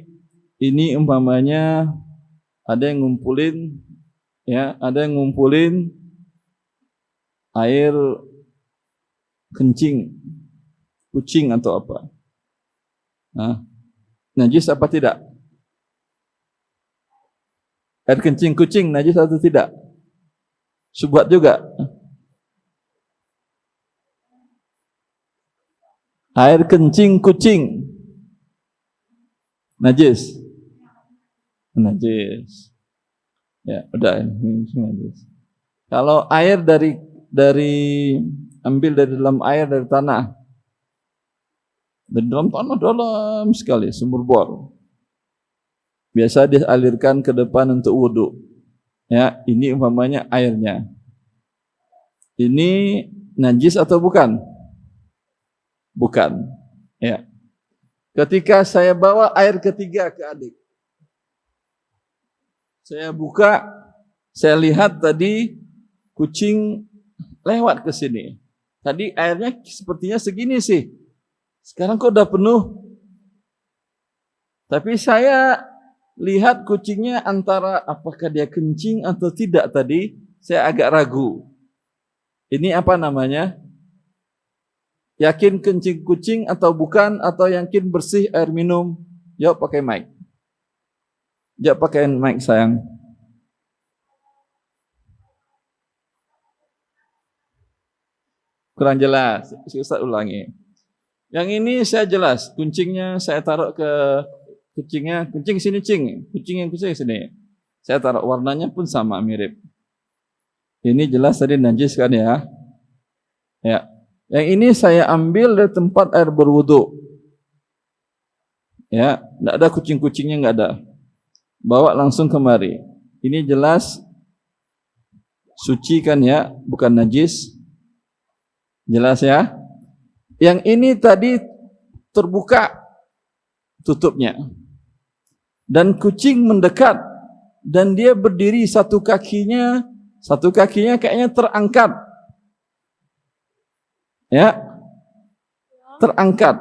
ini umpamanya ada yang ngumpulin, ya, ada yang ngumpulin air kencing, kucing atau apa. Nah, najis apa tidak? Air kencing kucing najis atau tidak? Syubhat juga. Air kencing kucing najis. Najis. Ya, udah ini najis. Kalau air ambil dari dalam air dari tanah. Dari dalam tanah dalam sekali, sumur bor. Biasa dialirkan ke depan untuk wudu. Ya, ini umpamanya airnya. Ini najis atau bukan? Bukan. Ya. Ketika saya bawa air ketiga ke adik, saya buka, saya lihat tadi kucing lewat ke sini. Tadi airnya sepertinya segini sih. Sekarang kok udah penuh. Tapi saya lihat kucingnya antara apakah dia kencing atau tidak tadi, saya agak ragu. Ini apa namanya? Yakin kencing kucing atau bukan, atau yakin bersih air minum? Jawab pakai mic. Jawab pakai mic sayang. Kurang jelas. Ustaz ulangi. Yang ini saya jelas. Kucingnya saya taruh ke kucing sini cing. Kucing yang kucing sini. Saya taruh warnanya pun sama mirip. Ini jelas tadi najis kan ya? Ya. Yang ini saya ambil dari tempat air berwudu. Ya, enggak ada kucing-kucingnya, enggak ada. Bawa langsung kemari. Ini jelas suci kan ya, bukan najis. Jelas ya? Yang ini tadi terbuka tutupnya. Dan kucing mendekat dan dia berdiri satu kakinya kayaknya terangkat. Ya. Terangkat.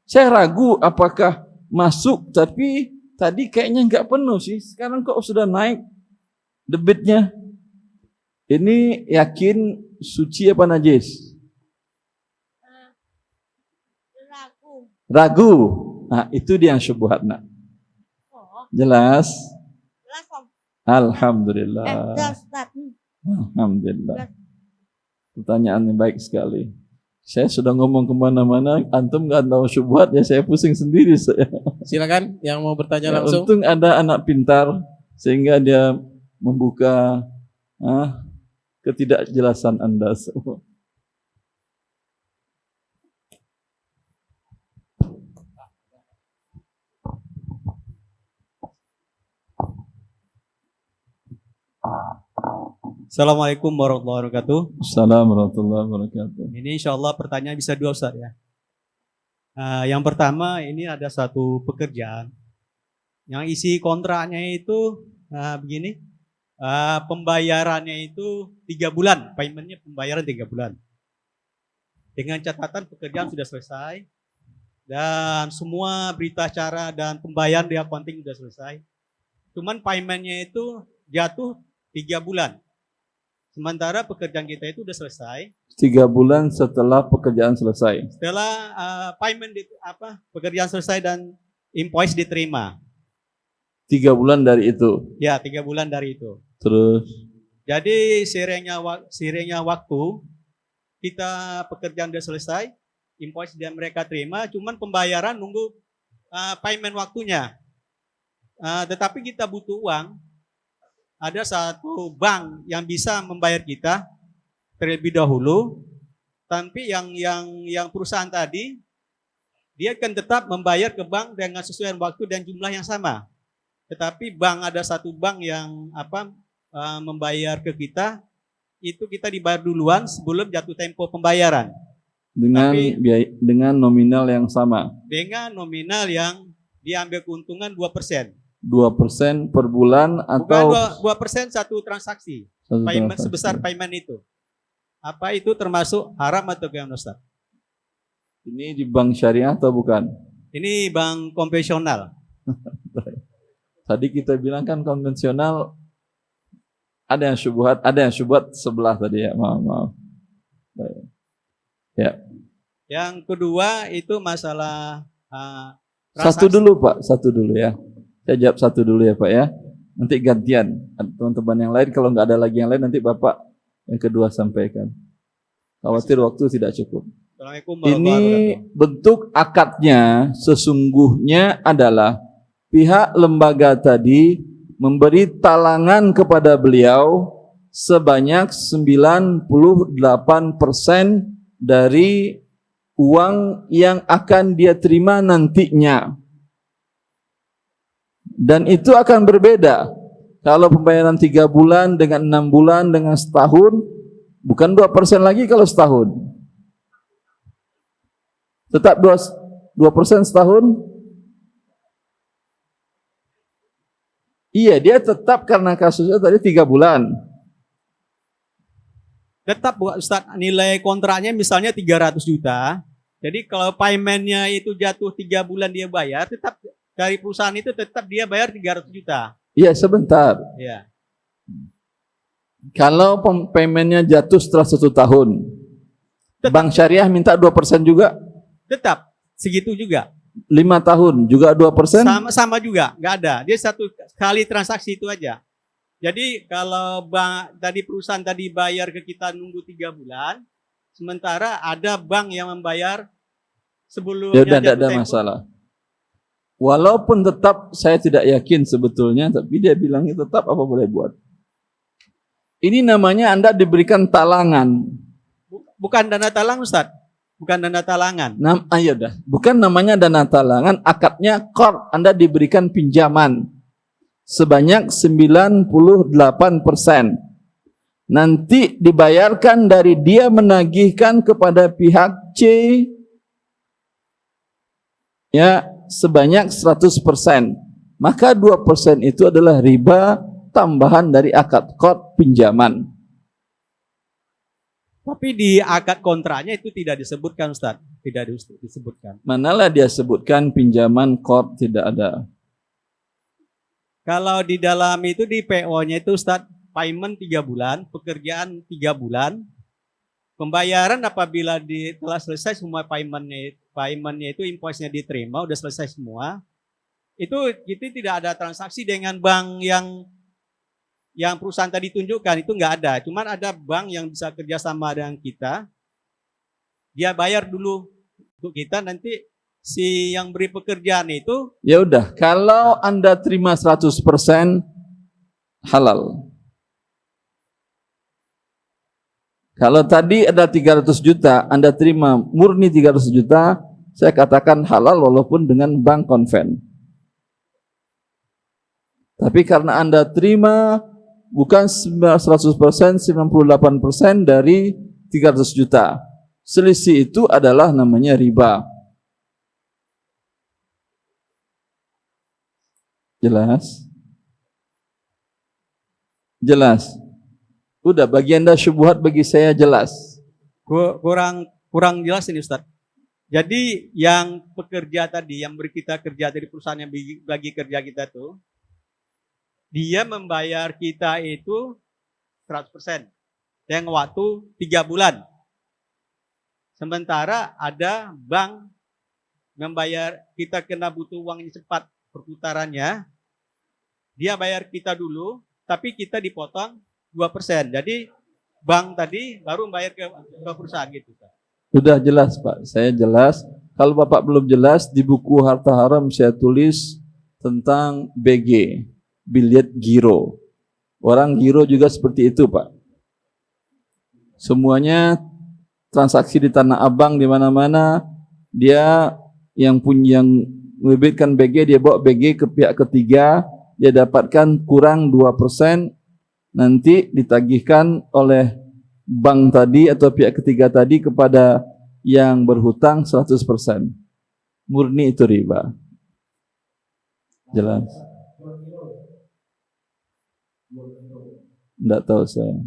Saya ragu apakah masuk, tapi tadi kayaknya enggak penuh sih. Sekarang kok sudah naik debitnya. Ini yakin suci apa najis? Ragu. Nah, itu dia yang syubhat, nak. Jelas? Alhamdulillah. Alhamdulillah. Pertanyaan yang baik sekali. Saya sudah ngomong kemana-mana, antum nggak tahu syubhat, ya saya pusing sendiri saya. Silakan yang mau bertanya Ya, langsung. untung ada anak pintar sehingga dia membuka ketidakjelasan Anda semua. Assalamualaikum warahmatullahi wabarakatuh. Assalamualaikum warahmatullahi wabarakatuh. Ini insya Allah pertanyaan bisa dua Ustaz ya. Yang pertama ini ada satu pekerjaan yang isi kontraknya itu begini, pembayarannya itu 3 bulan, paymentnya pembayaran 3 bulan. Dengan catatan pekerjaan sudah selesai dan semua berita acara dan pembayaran di accounting sudah selesai. Cuman paymentnya itu jatuh 3 bulan. Sementara pekerjaan kita itu sudah selesai. 3 bulan setelah pekerjaan selesai. Setelah pekerjaan selesai dan invoice diterima. 3 bulan dari itu. Ya, 3 bulan dari itu. Terus. Jadi sirenya waktu kita pekerjaan sudah selesai, invoice dia mereka terima, cuman pembayaran nunggu payment waktunya. Tetapi kita butuh uang. Ada satu bank yang bisa membayar kita terlebih dahulu, tapi yang perusahaan tadi dia akan tetap membayar ke bank dengan sesuai waktu dan jumlah yang sama. Tetapi ada satu bank yang membayar ke kita, itu kita dibayar duluan sebelum jatuh tempo pembayaran. Dengan nominal yang sama. Dengan nominal yang diambil keuntungan 2%. 2% per bulan atau bukan 2% satu transaksi. Payment sebesar payment itu. Apa itu termasuk haram atau gimana Ustaz? Ini di bank syariah atau bukan? Ini bank konvensional. Tadi kita bilang kan konvensional, ada yang syubhat sebelah tadi ya, maaf. Ya. Yang kedua itu masalah satu dulu Pak, satu dulu ya. Saya jawab satu dulu ya Pak ya. Nanti gantian. Teman-teman yang lain kalau nggak ada lagi yang lain nanti Bapak yang kedua sampaikan. Khawatir waktu tidak cukup. Ini bentuk akadnya sesungguhnya adalah pihak lembaga tadi memberi talangan kepada beliau sebanyak 98% dari uang yang akan dia terima nantinya. Dan itu akan berbeda. Kalau pembayaran 3 bulan dengan 6 bulan dengan setahun, bukan 2% lagi kalau setahun. Tetap 2% setahun. Iya, dia tetap karena kasusnya tadi 3 bulan. Tetap Ustaz, nilai kontraknya misalnya 300 juta. Jadi kalau paymentnya itu jatuh 3 bulan dia bayar, tetap dari perusahaan itu tetap dia bayar 300 juta. Iya, sebentar. Iya. Kalau paymentnya jatuh setelah 1 tahun, tetap. Bank syariah minta 2% juga? Tetap, segitu juga. 5 tahun juga 2%? Sama juga, nggak ada. Dia satu kali transaksi itu aja. Jadi kalau perusahaan tadi bayar ke kita nunggu 3 bulan, sementara ada bank yang membayar sebelumnya. Ya udah, tidak ada masalah. Walaupun tetap saya tidak yakin sebetulnya, tapi dia bilangnya tetap, apa boleh buat. Ini namanya Anda diberikan talangan. Bukan dana talang Ustaz. Bukan dana talangan. Ayo dah. Bukan namanya dana talangan, akadnya qard. Anda diberikan pinjaman sebanyak 98%. Nanti dibayarkan dari dia menagihkan kepada pihak C ya sebanyak 100%. Maka 2% itu adalah riba tambahan dari akad qard pinjaman. Tapi di akad kontraknya itu tidak disebutkan Ustaz, tidak disebutkan. Manalah dia sebutkan pinjaman qard tidak ada. Kalau di dalam itu di PO-nya itu Ustaz, payment 3 bulan, pekerjaan 3 bulan, pembayaran apabila telah selesai semua paymentnya itu invoice-nya diterima, udah selesai semua, itu tidak ada transaksi dengan bank yang perusahaan tadi tunjukkan, itu nggak ada. Cuman ada bank yang bisa kerjasama dengan kita, dia bayar dulu untuk kita, nanti si yang beri pekerjaan itu. Ya udah, kalau Anda terima 100% halal. Kalau tadi ada 300 juta, Anda terima murni 300 juta, saya katakan halal walaupun dengan bank konven. Tapi karena Anda terima bukan 100%, 98% dari 300 juta. Selisih itu adalah namanya riba. Jelas? Jelas. Udah, bagi Anda syubhat, bagi saya jelas. Kurang jelas ini Ustaz. Jadi yang pekerja tadi, yang beri kita kerja dari perusahaan yang bagi kerja kita tuh, dia membayar kita itu 100%. Yang waktu 3 bulan. Sementara ada bank membayar kita kena butuh uangnya cepat perputarannya. Dia bayar kita dulu, tapi kita dipotong 2%. Jadi bank tadi baru bayar ke perusahaan gitu. Sudah jelas Pak, saya jelas. Kalau Bapak belum jelas, di buku Harta Haram saya tulis tentang BG, bilet giro. Orang giro juga seperti itu Pak. Semuanya transaksi di Tanah Abang di mana-mana, dia yang membebitkan BG, dia bawa BG ke pihak ketiga, dia dapatkan kurang 2%, nanti ditagihkan oleh bank tadi atau pihak ketiga tadi kepada yang berhutang 100%. Murni itu riba. Jelas? Tidak tahu saya.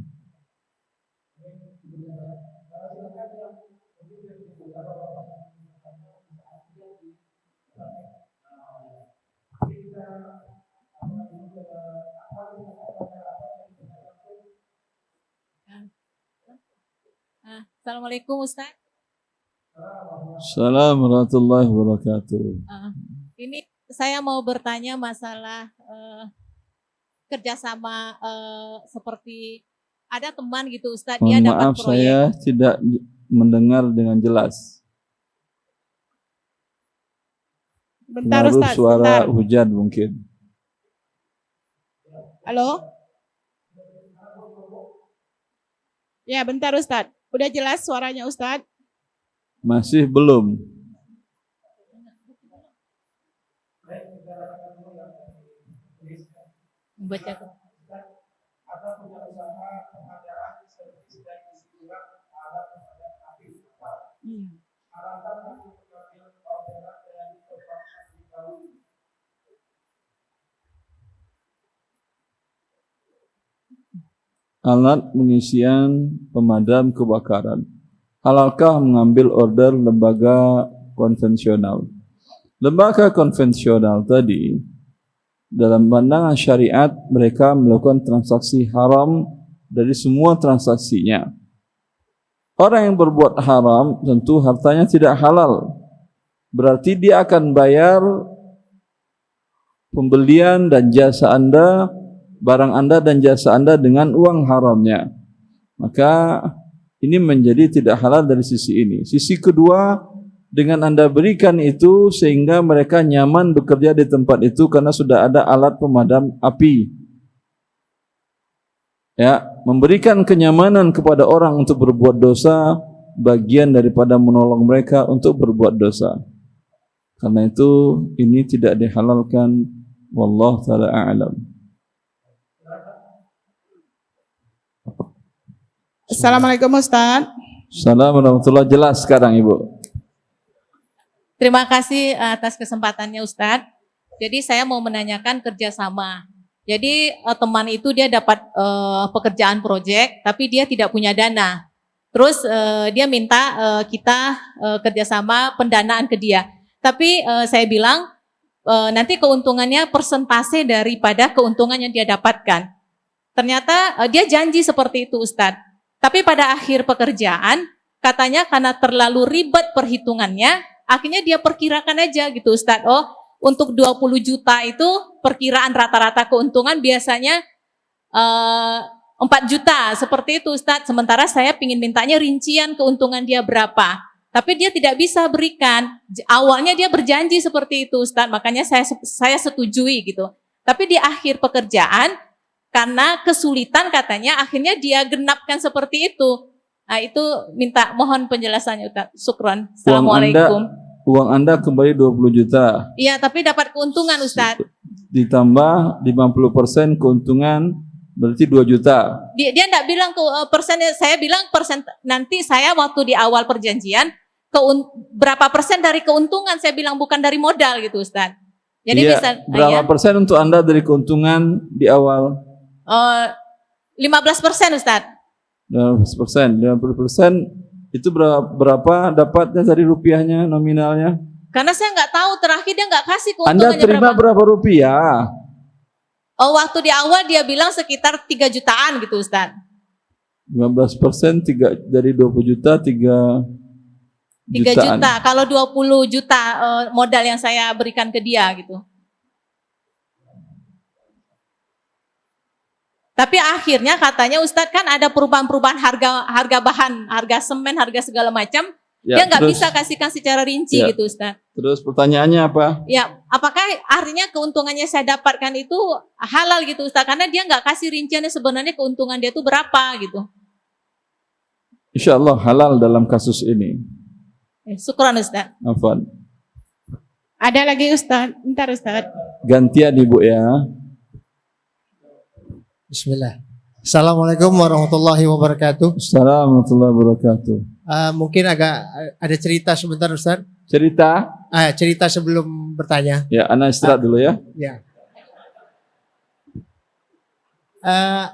Assalamualaikum Ustaz. Assalamualaikum warahmatullahi wabarakatuh. Ini saya mau bertanya masalah kerjasama seperti ada teman gitu Ustaz, dia Mohon dapat maaf, proyek. saya tidak mendengar dengan jelas. Bentar Baru Ustaz, suara bentar. hujan mungkin. Halo? Ya, bentar Ustaz. Udah jelas suaranya Ustaz? Masih belum. Baca. Alat pengisian pemadam kebakaran. Halalkah mengambil order lembaga konvensional? Lembaga konvensional tadi, dalam pandangan syariat, mereka melakukan transaksi haram dari semua transaksinya. Orang yang berbuat haram tentu hartanya tidak halal. Berarti dia akan bayar pembelian dan jasa Anda, barang Anda dan jasa Anda dengan uang haramnya. Maka ini menjadi tidak halal dari sisi ini. Sisi kedua, dengan Anda berikan itu sehingga mereka nyaman bekerja di tempat itu karena sudah ada alat pemadam api. Ya, memberikan kenyamanan kepada orang untuk berbuat dosa bagian daripada menolong mereka untuk berbuat dosa. Karena itu ini tidak dihalalkan, wallahu taala a'lam. Assalamualaikum Ustaz. Assalamualaikum warahmatullahi wabarakatuh. Jelas sekarang Ibu. Terima kasih atas kesempatannya Ustadz. Jadi saya mau menanyakan kerjasama. Jadi teman itu dia dapat pekerjaan proyek, tapi dia tidak punya dana. Terus dia minta kita kerjasama pendanaan ke dia. Tapi saya bilang nanti keuntungannya persentase daripada keuntungan yang dia dapatkan. Ternyata dia janji seperti itu Ustadz. Tapi pada akhir pekerjaan katanya karena terlalu ribet perhitungannya, akhirnya dia perkirakan aja gitu Ustadz. Oh, untuk 20 juta itu perkiraan rata-rata keuntungan biasanya 4 juta seperti itu Ustadz. Sementara saya ingin mintanya rincian keuntungan dia berapa. Tapi dia tidak bisa berikan. Awalnya dia berjanji seperti itu Ustadz, makanya saya setujui gitu. Tapi di akhir pekerjaan karena kesulitan katanya akhirnya dia genapkan seperti itu. Nah itu mohon penjelasannya Ustaz. Syukran. Assalamualaikum. Uang Anda kembali 20 juta. Iya tapi dapat keuntungan Ustaz. Ditambah 50% keuntungan Berarti 2 juta. Dia enggak bilang ke persennya, saya bilang persen nanti saya waktu di awal perjanjian berapa persen dari keuntungan, saya bilang bukan dari modal gitu Ustaz. Jadi Iya, bisa berapa persen untuk Anda dari keuntungan di awal? 15% Ustaz. 15%. 50% itu berapa dapatnya dari rupiahnya nominalnya? Karena saya nggak tahu, terakhir dia nggak kasih Anda keuntungannya terima berapa rupiah? Oh, waktu di awal dia bilang sekitar 3 jutaan gitu Ustaz. 15% dari 20 juta 3 jutaan. Juta. Kalau 20 juta modal yang saya berikan ke dia gitu. Tapi akhirnya katanya Ustadz kan ada perubahan-perubahan harga bahan, harga semen, harga segala macam. Ya, dia nggak terus- bisa kasihkan secara rinci Ya. gitu Ustadz. Terus pertanyaannya apa? Ya, apakah artinya keuntungannya saya dapatkan itu halal gitu Ustadz? Karena dia nggak kasih rinciannya sebenarnya keuntungan dia itu berapa gitu. Insya Allah halal dalam kasus ini. Syukran Ustadz. Afwan. Ada lagi Ustaz, bentar Ustaz. Gantian Ibu ya. Bismillah. Assalamualaikum warahmatullahi wabarakatuh. Assalamualaikum warahmatullahi wabarakatuh. Mungkin agak ada cerita sebentar Ustaz. Cerita? Cerita sebelum bertanya. Ya, Ana istirahat dulu ya. Ya.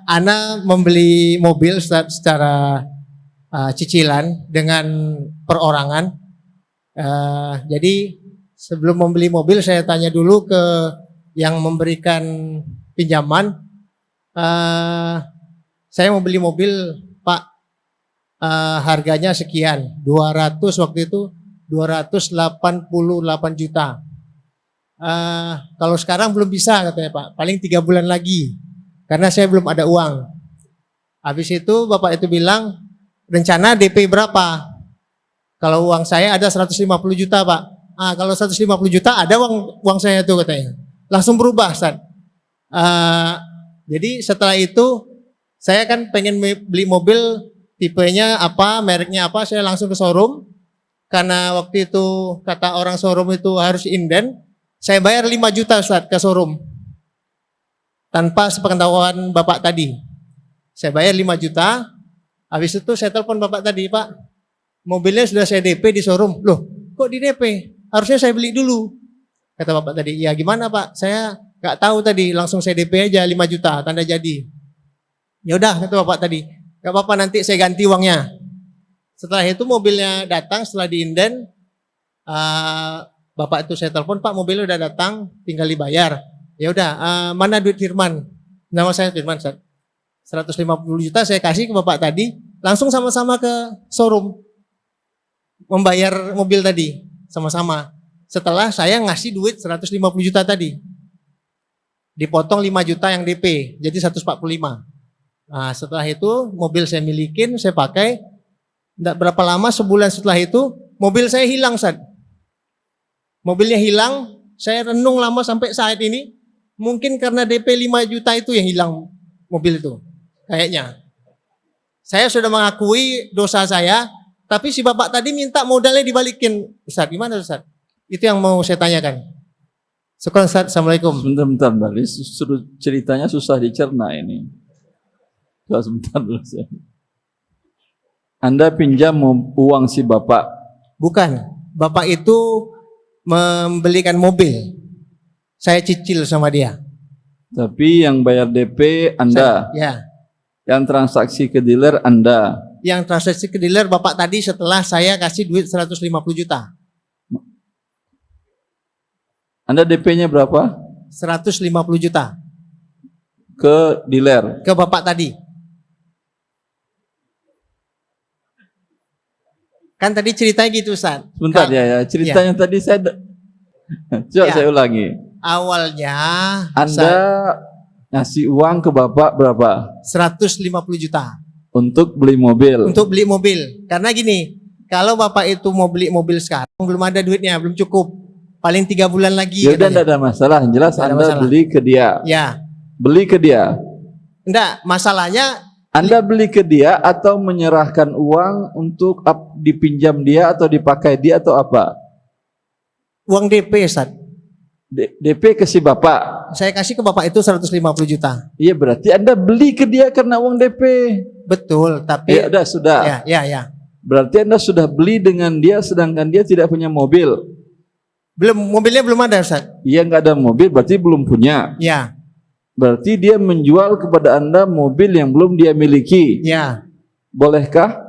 Ana membeli mobil Ustaz secara cicilan dengan perorangan. Jadi sebelum membeli mobil saya tanya dulu ke yang memberikan pinjaman. Saya mau beli mobil Pak, harganya sekian, 200 waktu itu 288 juta. Kalau sekarang belum bisa katanya Pak, paling 3 bulan lagi karena saya belum ada uang. Habis itu Bapak itu bilang rencana DP berapa? Kalau uang saya ada 150 juta Pak. Kalau 150 juta ada uang saya tuh katanya. Langsung berubah Ustaz. Jadi setelah itu saya kan pengen beli mobil tipenya apa, mereknya apa, saya langsung ke showroom. Karena waktu itu kata orang showroom itu harus inden, saya bayar 5 juta Ustaz ke showroom. Tanpa sepengetahuan Bapak tadi. Saya bayar 5 juta, habis itu saya telepon Bapak tadi, Pak, mobilnya sudah saya DP di showroom. Loh, kok di DP? Harusnya saya beli dulu. Kata Bapak tadi, ya gimana Pak, saya gak tahu tadi, langsung saya DP aja 5 juta, tanda jadi. Ya udah kata Bapak tadi, gak apa-apa nanti saya ganti uangnya. Setelah itu mobilnya datang, setelah diinden, Bapak itu saya telepon, Pak mobilnya udah datang, tinggal dibayar. Ya udah, mana duit Firman? Nama saya Firman, 150 juta saya kasih ke Bapak tadi, langsung sama-sama ke showroom membayar mobil tadi sama-sama. Setelah saya ngasih duit 150 juta tadi, dipotong 5 juta yang DP, jadi 145. Nah, setelah itu mobil saya milikin, saya pakai. Tidak berapa lama, sebulan setelah itu mobil saya hilang, Ustaz. Mobilnya hilang, saya renung lama sampai saat ini. Mungkin karena DP 5 juta itu yang hilang mobil itu, kayaknya. Saya sudah mengakui dosa saya, tapi si Bapak tadi minta modalnya dibalikin. Ustaz, gimana Ustaz? Itu yang mau saya tanyakan. Syukran Ustaz, Assalamualaikum. Sebentar, ceritanya susah dicerna ini. Sebentar dulu. Anda pinjam uang si Bapak? Bukan, Bapak itu membelikan mobil. Saya cicil sama dia. Tapi yang bayar DP Anda? Ya. Yang transaksi ke dealer Anda? Yang transaksi ke dealer Bapak tadi setelah saya kasih duit 150 juta. Anda DP-nya berapa? 150 juta. Ke dealer? Ke Bapak tadi. Kan tadi ceritanya gitu Ustaz. Sebentar ya, ceritanya tadi saya coba Ya. saya ulangi. Awalnya Anda ngasih uang ke Bapak berapa? 150 juta Untuk beli mobil. untuk beli mobil. Karena gini, kalau Bapak itu mau beli mobil sekarang belum ada duitnya, belum cukup. Paling 3 bulan lagi. Ya udah katanya. enggak ada masalah, yang jelas Nggak ada Anda masalah. beli ke dia. Ya, Beli ke dia. enggak, masalahnya Anda beli ke dia atau menyerahkan uang untuk dipinjam dia atau dipakai dia atau apa? uang DP Ustaz. DP ke si bapak. Saya kasih ke bapak itu 150 juta. Iya, berarti Anda beli ke dia karena uang DP. Betul, tapi Ya udah, sudah. ya. Berarti Anda sudah beli dengan dia sedangkan dia tidak punya mobil. Mobilnya belum ada, Ustaz. Iya, nggak ada mobil, berarti belum punya. Ya, Berarti dia menjual kepada Anda mobil yang belum dia miliki. ya. Bolehkah?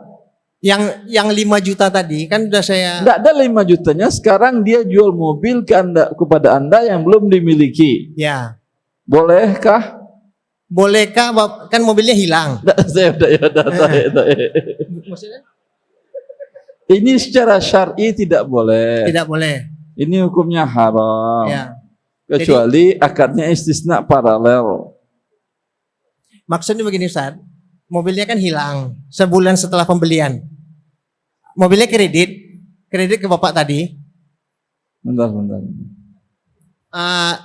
Yang 5 juta tadi kan udah saya. Tidak ada 5 jutanya, sekarang dia jual mobil ke Anda, kepada Anda yang belum dimiliki. Ya. Bolehkah? Bolehkah kan mobilnya hilang? Saya udah. Maksudnya? Ini secara syar'i tidak boleh. Tidak boleh. Ini hukumnya haram. Ya. Kecuali akadnya istisna paralel. Maksudnya begini, Ustaz. Mobilnya kan hilang sebulan setelah pembelian. Mobilnya kredit ke bapak tadi. Bentar.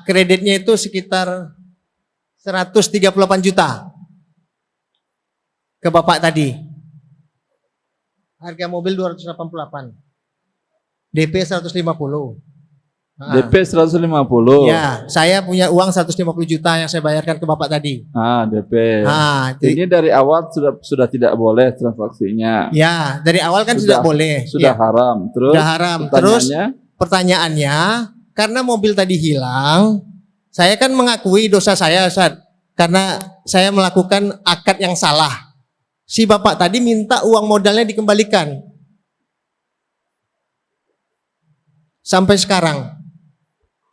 Kreditnya itu sekitar 138 juta ke bapak tadi. Harga mobil 288. DP 150. DP 150. Ya, saya punya uang 150 juta yang saya bayarkan ke bapak tadi. DP. Ini dari awal sudah tidak boleh transaksinya. Ya, dari awal kan tidak boleh. Sudah Ya. haram. Terus Sudah haram. Terus pertanyaannya, karena mobil tadi hilang, saya kan mengakui dosa saya, Ustaz. Karena saya melakukan akad yang salah. Si bapak tadi minta uang modalnya dikembalikan. Sampai sekarang.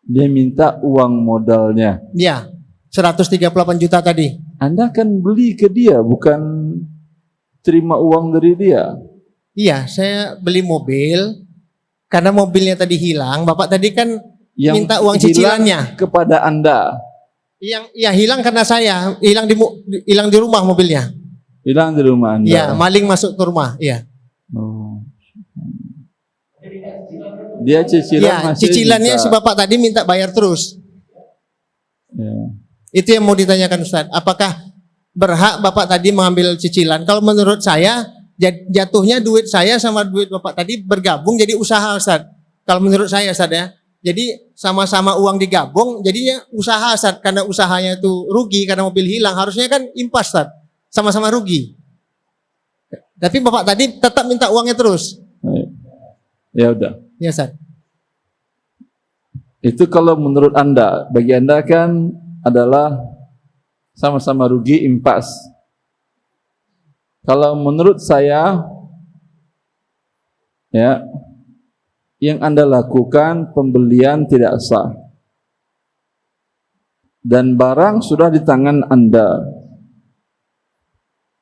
dia minta uang modalnya. Ya, 138 juta tadi. Anda kan beli ke dia, bukan terima uang dari dia. Iya, saya beli mobil. Karena mobilnya tadi hilang, bapak tadi kan Yang minta uang hilang cicilannya. kepada Anda. Yang hilang karena saya, hilang di rumah mobilnya. Hilang di rumah Anda. Iya, maling masuk ke rumah. Iya. Oh. Dia cicilan Ya, masih cicilannya bisa. si bapak tadi minta bayar terus. Ya. Itu yang mau ditanyakan Ustaz. Apakah berhak bapak tadi mengambil cicilan? Kalau menurut saya, jatuhnya duit saya sama duit bapak tadi bergabung jadi usaha Ustaz. Kalau menurut saya Ustaz ya. Jadi sama-sama uang digabung, jadinya usaha Ustaz. Karena usahanya itu rugi karena mobil hilang. Harusnya kan impas Ustaz. Sama-sama rugi. Tapi bapak tadi tetap minta uangnya terus. Baik. Ya udah. Ya Ustaz. Itu kalau menurut Anda, bagi Anda kan adalah sama-sama rugi impas. Kalau menurut saya, ya, yang Anda lakukan pembelian tidak sah. Dan barang sudah di tangan Anda.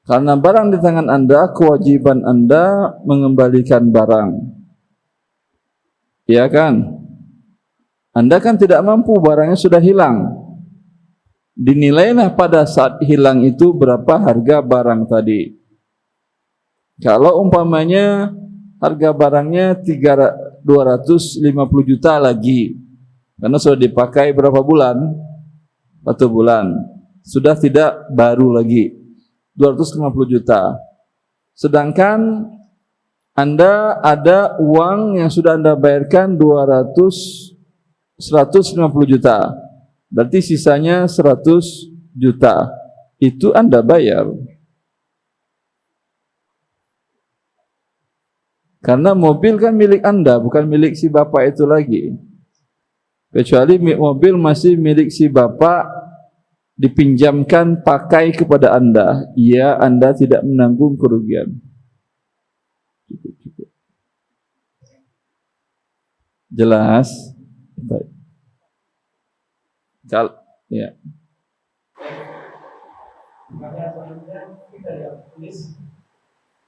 Karena barang di tangan Anda, kewajiban Anda mengembalikan barang. Ya kan? Anda kan tidak mampu, barangnya sudah hilang. Dinilailah pada saat hilang itu berapa harga barang tadi. Kalau umpamanya harga barangnya 250 juta lagi, karena sudah dipakai berapa bulan? 1 bulan. Sudah tidak baru lagi. 250 juta. Sedangkan Anda ada uang yang sudah Anda bayarkan 150 juta. Berarti sisanya 100 juta. Itu Anda bayar. Karena mobil kan milik Anda, bukan milik si bapak itu lagi. Kecuali mobil masih milik si bapak, dipinjamkan pakai kepada Anda. Ya, Anda tidak menanggung kerugian. Cukup. Jelas? Baik. Ya.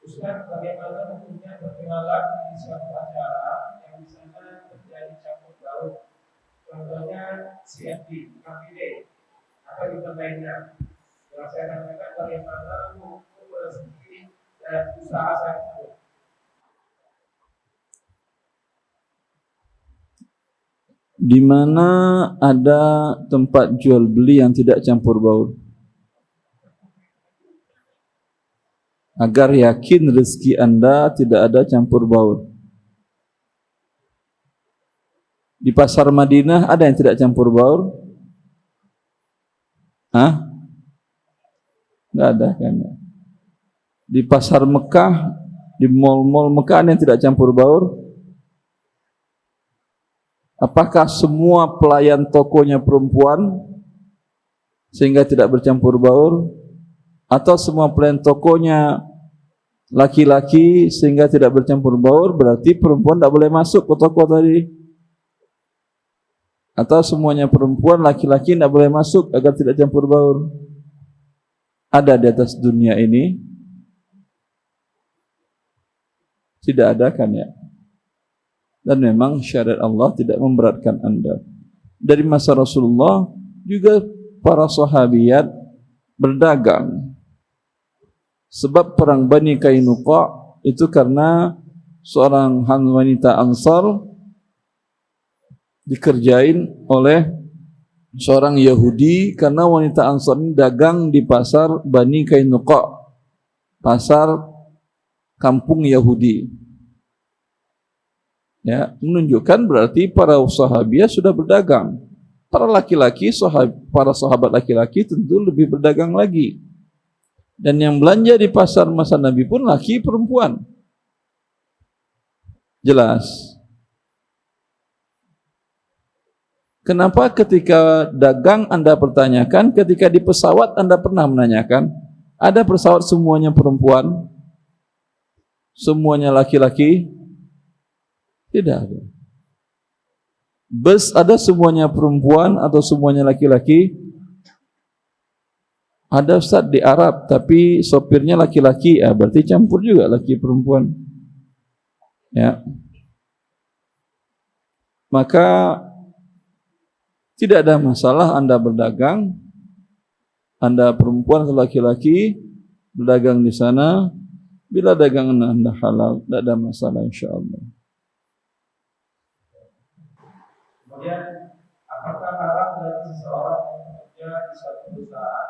Ustaz, bagaimana hukumnya berkenalan di suatu acara yang di sana terjadi campur baur, contohnya CFD, KPD, apa juga lainnya. Yang saya tanyakan bagaimana hukum rezeki dan usaha saya tersebut. Di mana ada tempat jual beli yang tidak campur baur, agar yakin rezeki Anda tidak ada campur baur. Di pasar Madinah ada yang tidak campur baur? Hah? Enggak ada kan? Di pasar Mekah, di mal-mal Mekah ada yang tidak campur baur? Apakah semua pelayan tokonya perempuan sehingga tidak bercampur baur? Atau semua pelayan tokonya laki-laki sehingga tidak bercampur baur? Berarti perempuan tidak boleh masuk ke toko tadi. Atau semuanya perempuan, laki-laki tidak boleh masuk agar tidak campur baur? Ada di atas dunia ini? Tidak ada kan ya? Dan memang syariat Allah tidak memberatkan Anda. Dari masa Rasulullah juga para sahabiat berdagang. Sebab perang Bani Qainuqa itu karena seorang wanita Ansar dikerjain oleh seorang Yahudi karena wanita Ansar ini dagang di pasar Bani Qainuqa, pasar kampung Yahudi. Ya, menunjukkan berarti para sahabiah sudah berdagang. Para laki-laki, para sahabat laki-laki tentu lebih berdagang lagi. Dan yang belanja di pasar masa Nabi pun laki perempuan. Jelas. Kenapa ketika dagang Anda pertanyakan, ketika di pesawat Anda pernah menanyakan? Ada pesawat semuanya perempuan? Semuanya laki-laki? Tidak ada. Bus ada semuanya perempuan atau semuanya laki-laki? Ada Ustaz di Arab, tapi sopirnya laki-laki, berarti campur juga laki perempuan. Ya. Maka tidak ada masalah Anda berdagang, Anda perempuan atau laki-laki berdagang di sana, bila dagangan Anda halal, tidak ada masalah insyaAllah. Kemudian, apakah haram bagi seseorang yang bekerja di suatu perusahaan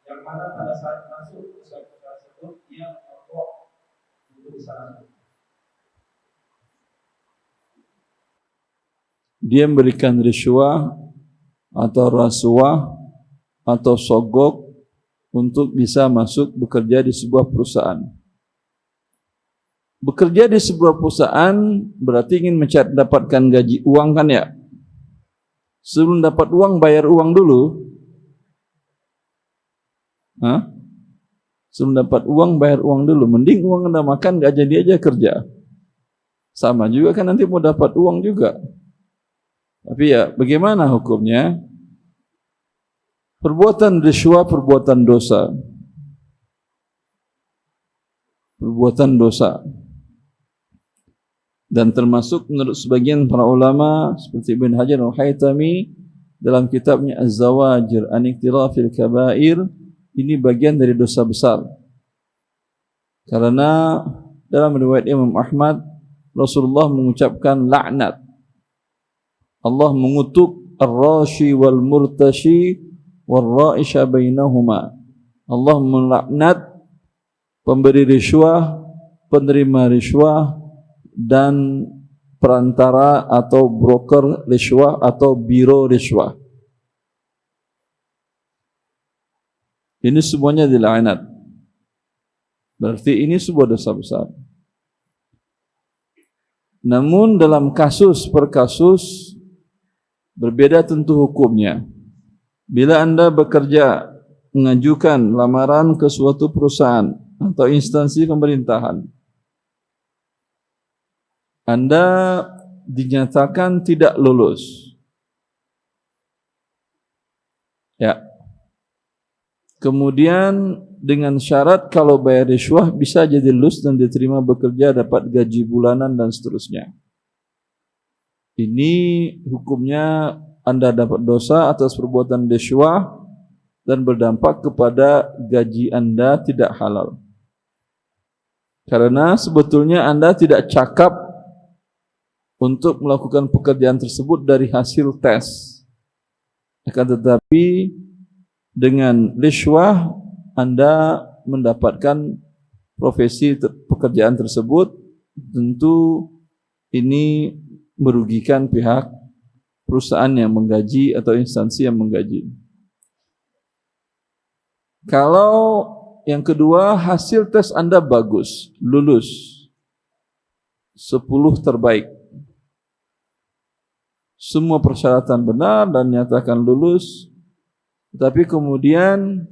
yang mana pada saat masuk ke suatu perusahaan tersebut ia merokok untuk di sana? Dia memberikan riswah atau rasuah atau sogok untuk bisa masuk bekerja di sebuah perusahaan. Bekerja di sebuah perusahaan berarti ingin mendapatkan gaji uang kan ya? Sebelum dapat uang bayar uang dulu. Sebelum dapat uang bayar uang dulu. Mending uang Anda makan gak jadi aja kerja. Sama juga kan nanti mau dapat uang juga. Tapi ya bagaimana hukumnya? Perbuatan riswah perbuatan dosa. Perbuatan dosa. Dan termasuk menurut sebagian para ulama seperti Ibn Hajar al-Haytami dalam kitabnya Az-Zawajir an Iqtirafil Kabair, ini bagian dari dosa besar. Karena dalam riwayat Imam Ahmad Rasulullah mengucapkan laknat. Allah mengutuk ar-rashi wal murtashi wal ra'isha bainahuma. Allah melaknat pemberi riswah, penerima riswah dan perantara atau broker riswah atau biro riswah. Ini semuanya dilaknat. Berarti ini sebuah dosa besar. Namun dalam kasus per kasus berbeda tentu hukumnya. Bila Anda bekerja mengajukan lamaran ke suatu perusahaan atau instansi pemerintahan, Anda dinyatakan tidak lulus. Ya. Kemudian dengan syarat kalau bayar riswah bisa jadi lulus dan diterima bekerja, dapat gaji bulanan dan seterusnya. Ini hukumnya Anda dapat dosa atas perbuatan riswah dan berdampak kepada gaji Anda tidak halal. Karena sebetulnya Anda tidak cakap untuk melakukan pekerjaan tersebut dari hasil tes. Akan tetapi dengan riswah Anda mendapatkan profesi pekerjaan tersebut, tentu ini merugikan pihak perusahaan yang menggaji atau instansi yang menggaji. Kalau yang kedua, hasil tes Anda bagus, lulus 10 terbaik. Semua persyaratan benar dan nyatakan lulus, tapi kemudian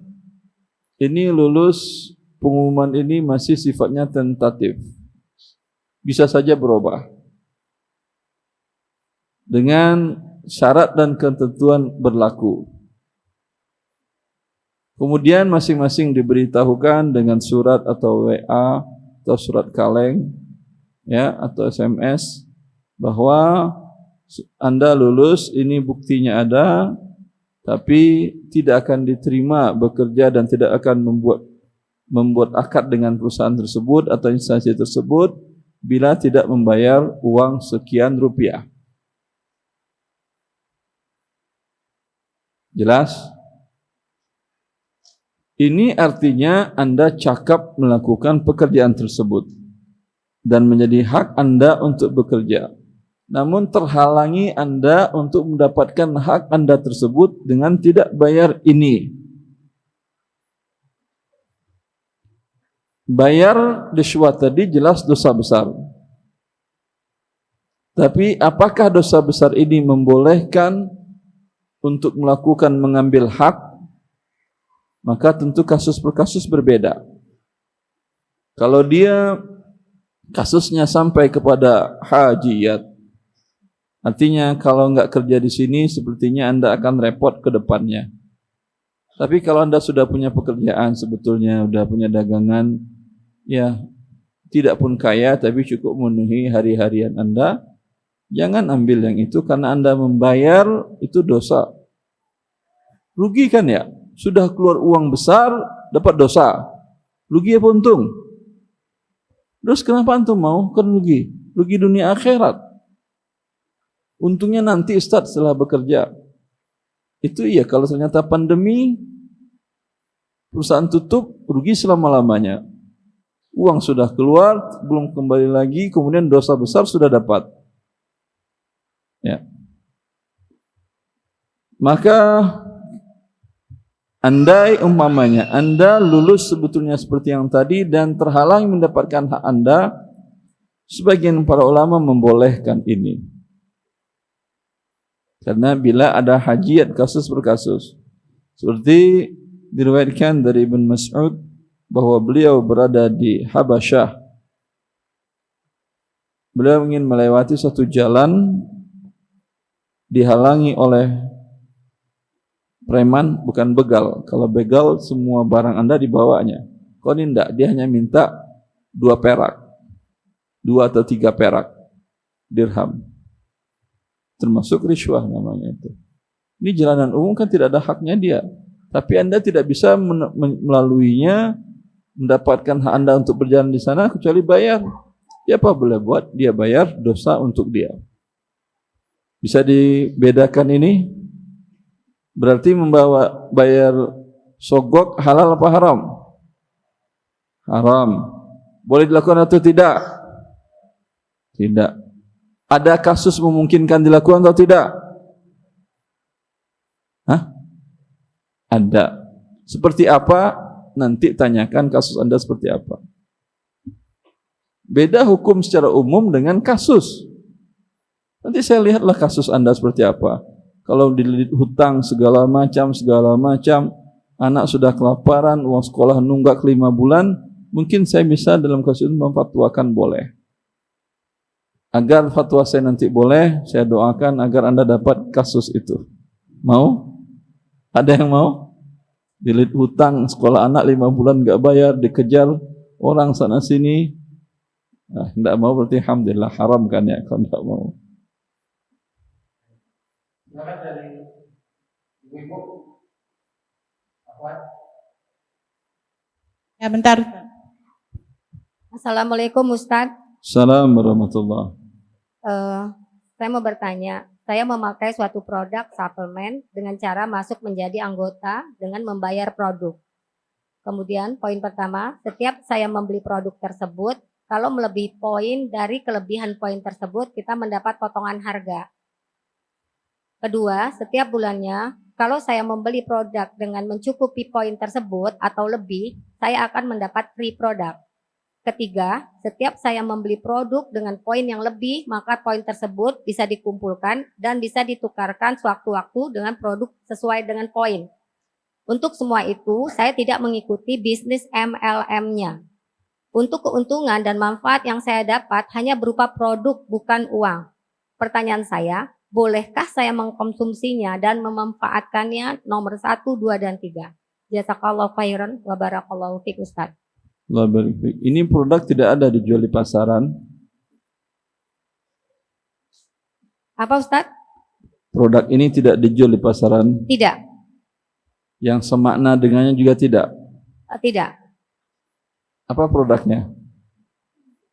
ini lulus, pengumuman ini masih sifatnya tentatif. Bisa saja berubah. Dengan syarat dan ketentuan berlaku. Kemudian masing-masing diberitahukan dengan surat atau WA atau surat kaleng ya atau SMS bahwa Anda lulus, ini buktinya ada, tapi tidak akan diterima bekerja dan tidak akan membuat akad dengan perusahaan tersebut atau instansi tersebut bila tidak membayar uang sekian rupiah. Jelas? Ini artinya Anda cakap melakukan pekerjaan tersebut dan menjadi hak Anda untuk bekerja. Namun terhalangi Anda untuk mendapatkan hak Anda tersebut dengan tidak bayar ini. Bayar rishwat tadi jelas dosa besar. Tapi apakah dosa besar ini membolehkan untuk melakukan mengambil hak? Maka tentu kasus per kasus berbeda. Kalau dia kasusnya sampai kepada hajiyat, artinya kalau enggak kerja di sini sepertinya Anda akan repot ke depannya. Tapi kalau Anda sudah punya pekerjaan, sebetulnya sudah punya dagangan, ya tidak pun kaya tapi cukup memenuhi hari-harian Anda, jangan ambil yang itu karena Anda membayar itu dosa. Rugi kan ya? Sudah keluar uang besar, dapat dosa. Rugi apa untung? Terus kenapa antum mau? Kan rugi. Rugi dunia akhirat. Untungnya nanti Ustaz setelah bekerja. Itu iya, kalau ternyata pandemi, perusahaan tutup, rugi selama-lamanya. Uang sudah keluar, belum kembali lagi, kemudian dosa besar sudah dapat. Ya. Maka andai umpamanya Anda lulus sebetulnya seperti yang tadi dan terhalang mendapatkan hak Anda, sebagian para ulama membolehkan ini. Karena bila ada hajiat kasus per kasus, seperti diriwayatkan dari Ibn Mas'ud bahwa beliau berada di Habasyah. Beliau ingin melewati satu jalan dihalangi oleh preman, bukan begal. Kalau begal semua barang Anda dibawanya. Kalau ini enggak, dia hanya minta 2 perak. 2 atau 3 perak dirham. Termasuk rishwah namanya itu. Ini jalanan umum kan tidak ada haknya dia. Tapi Anda tidak bisa melaluinya, mendapatkan hak Anda untuk berjalan di sana kecuali bayar. Dia apa boleh buat? Dia bayar, dosa untuk dia. Bisa dibedakan ini? Berarti membawa bayar sogok halal apa haram? Haram. Boleh dilakukan atau tidak? Tidak. Ada kasus memungkinkan dilakukan atau tidak? Hah? Ada. Seperti apa? Nanti tanyakan kasus Anda seperti apa. Beda hukum secara umum dengan kasus. Nanti saya lihatlah kasus Anda seperti apa. Kalau dililit hutang segala macam, anak sudah kelaparan, uang sekolah nunggak 5 bulan, mungkin saya bisa dalam kasus ini memfatwakan boleh. Agar fatwa saya nanti boleh, saya doakan agar Anda dapat kasus itu. Mau? Ada yang mau? Dililit hutang sekolah anak 5 bulan enggak bayar, dikejar orang sana sini. Nah, enggak mau berarti alhamdulillah haram kan ya kalau enggak mau. Silakan dari ibu-ibu. Apa? Ya bentar. Assalamualaikum Ustadz. Assalamualaikum warahmatullahi. Saya mau bertanya, saya memakai suatu produk suplemen dengan cara masuk menjadi anggota dengan membayar produk. Kemudian poin pertama, setiap saya membeli produk tersebut, kalau melebihi poin dari kelebihan poin tersebut, kita mendapat potongan harga. Kedua, setiap bulannya kalau saya membeli produk dengan mencukupi poin tersebut atau lebih, saya akan mendapat free produk. Ketiga, setiap saya membeli produk dengan poin yang lebih, maka poin tersebut bisa dikumpulkan dan bisa ditukarkan sewaktu-waktu dengan produk sesuai dengan poin. Untuk semua itu, saya tidak mengikuti bisnis MLM-nya. Untuk keuntungan dan manfaat yang saya dapat hanya berupa produk, bukan uang. Pertanyaan saya, bolehkah saya mengkonsumsinya dan memanfaatkannya nomor 1, 2, dan 3? Jazakallahu khairan wa barakallahu fiik Ustaz. Allah barik fiik. Ini produk tidak ada dijual di pasaran. Apa Ustaz? Produk ini tidak dijual di pasaran. Tidak. Yang semakna dengannya juga tidak. Tidak. Apa produknya?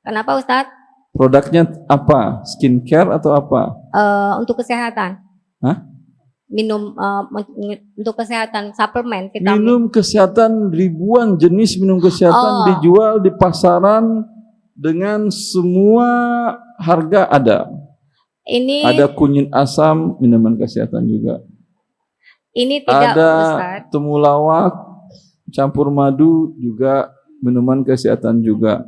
Kenapa Ustaz? Produknya apa? Skincare atau apa? Untuk kesehatan. Hah? Minum untuk kesehatan, suplemen, vitamin. Minum kesehatan, ribuan jenis minum kesehatan dijual di pasaran dengan semua harga ada. Ini Ada kunyit asam, minuman kesehatan juga. ini tidak Ada Ustaz. temulawak, campur madu juga minuman kesehatan juga.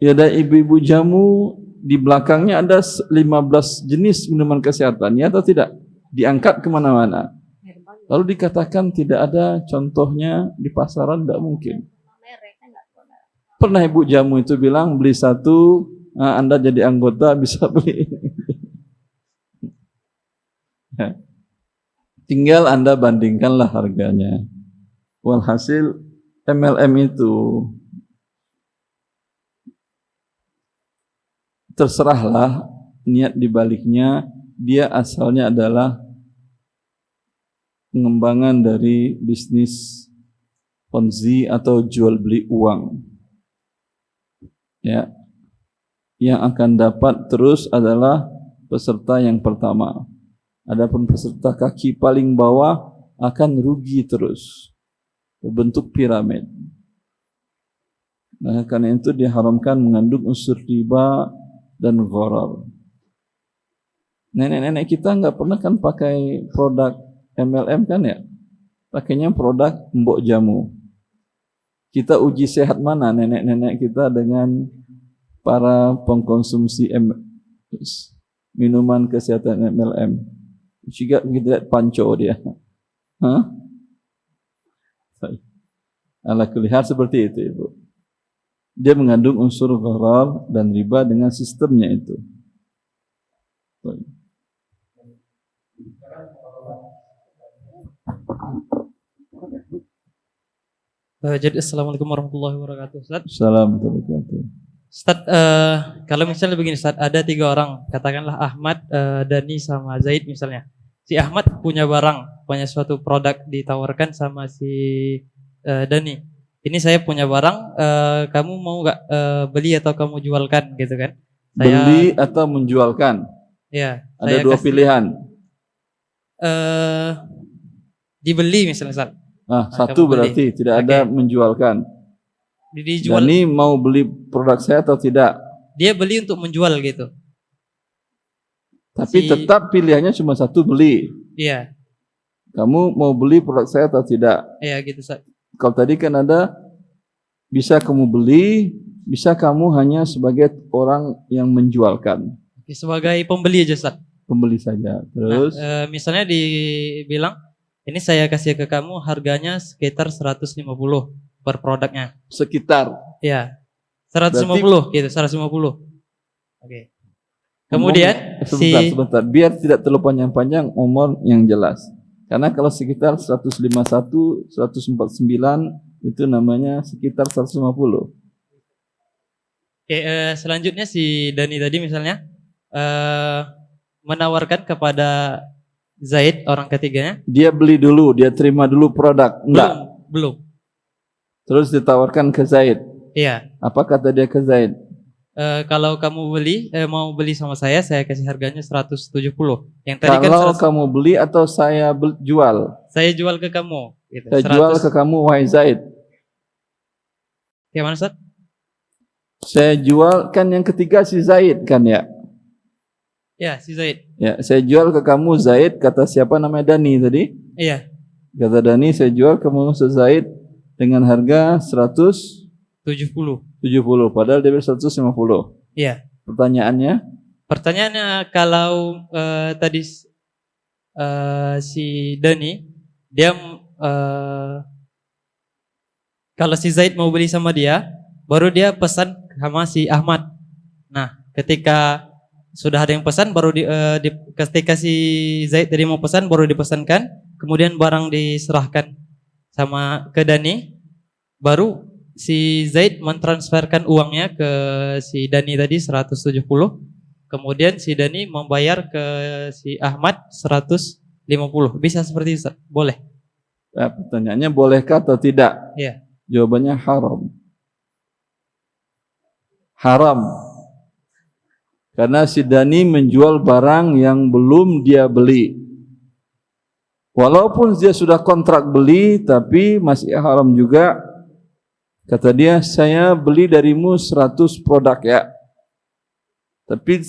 Ya, ada ibu-ibu jamu di belakangnya ada 15 jenis minuman kesehatan, ya atau tidak? Diangkat kemana-mana. Lalu dikatakan tidak ada contohnya di pasaran, tidak mungkin. Pernah ibu jamu itu bilang beli satu, Anda jadi anggota bisa beli. Tinggal Anda bandingkanlah harganya. Walhasil MLM itu terserahlah niat dibaliknya. Dia asalnya adalah pengembangan dari bisnis Ponzi atau jual beli uang. Ya, yang akan dapat terus adalah peserta yang pertama. Adapun peserta kaki paling bawah akan rugi terus, berbentuk piramid. Nah, karena itu diharamkan mengandung unsur riba dan gharar. Nenek-nenek kita nggak pernah kan pakai produk MLM kan ya? Pakainya produk mbok jamu. Kita uji sehat mana nenek-nenek kita dengan para pengkonsumsi minuman kesehatan MLM. Juga kita lihat panco dia. Hah? Ala kulihat seperti itu, Ibu. Dia mengandung unsur gharar dan riba dengan sistemnya itu. Jadi assalamualaikum warahmatullahi wabarakatuh, Ustaz. Assalamualaikum warahmatullahi wabarakatuh. Ustaz, kalau misalnya begini Ustaz, ada 3 orang, katakanlah Ahmad, Dani sama Zaid misalnya. Si Ahmad punya barang, punya suatu produk ditawarkan sama si Dani. Ini saya punya barang, kamu mau nggak beli atau kamu jualkan gitu kan? Beli atau menjualkan? Ya. Ada 2 pilihan. Dibeli misalnya Ustaz. Satu berarti tidak ada menjualkan. Dijual. Dani mau beli produk saya atau tidak? Dia beli untuk menjual gitu. Tapi tetap pilihannya cuma satu, beli. Iya. Kamu mau beli produk saya atau tidak? Iya gitu Ustaz. Kalau tadi kan ada bisa kamu beli, bisa kamu hanya sebagai orang yang menjualkan. Oke, sebagai pembeli aja Ustaz. Pembeli saja. Terus misalnya dibilang ini saya kasih ke kamu harganya sekitar 150 per produknya. Sekitar. Iya. 150 gitu, 150. Oke. Kemudian sebentar, biar tidak terlalu panjang-panjang, umur yang jelas. Karena kalau sekitar 151, 149 itu namanya sekitar 150. Oke, selanjutnya si Dani tadi misalnya menawarkan kepada Zaid orang ketiganya. Dia beli dulu, dia terima dulu produk. Enggak. Belum. Terus ditawarkan ke Zaid. Iya. Apa kata dia ke Zaid? Kalau kamu mau beli sama saya kasih harganya 170. Yang tadi kalau kan kamu beli atau saya jual? Saya jual ke kamu. Gitu. Saya jual ke kamu, wahai Zaid. Gimana Ustaz? Saya jual, kan yang ketiga si Zaid kan ya? Ya, si Zaid. Ya, saya jual ke kamu Zaid, kata siapa namanya Dani tadi? Iya, Kata Dani, saya jual kamu Zaid dengan harga 70. 170, padahal dia beli 150. Iya. Pertanyaannya, Pertanyaannya kalau tadi si Dani dia kalau si Zaid mau beli sama dia, baru dia pesan sama si Ahmad. Nah, ketika sudah ada yang pesan, baru ketika si Zaid tadi mau pesan, baru dipesankan, kemudian barang diserahkan sama ke Dani, baru si Zaid mentransferkan uangnya ke si Dani tadi 170. Kemudian si Dani membayar ke si Ahmad 150. Bisa seperti itu, boleh? pertanyaannya bolehkah atau tidak? Iya. Jawabannya haram. Haram. Karena si Dani menjual barang yang belum dia beli. Walaupun dia sudah kontrak beli, tapi masih haram juga. Kata dia, saya beli darimu 100 produk ya. Tapi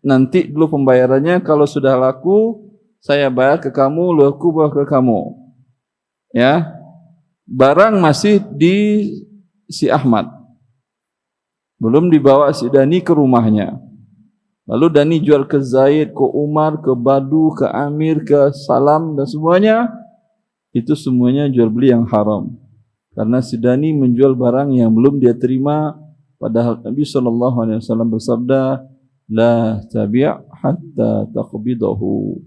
nanti dulu pembayarannya kalau sudah laku, saya bayar ke kamu, laku bayar ke kamu. Ya. Barang masih di si Ahmad. Belum dibawa si Dani ke rumahnya. Lalu Dani jual ke Zaid, ke Umar, ke Badu, ke Amir, ke Salam dan semuanya. Itu semuanya jual beli yang haram. Karena si Dani menjual barang yang belum dia terima, padahal Nabi SAW bersabda, la tabi' hatta taqbidahu.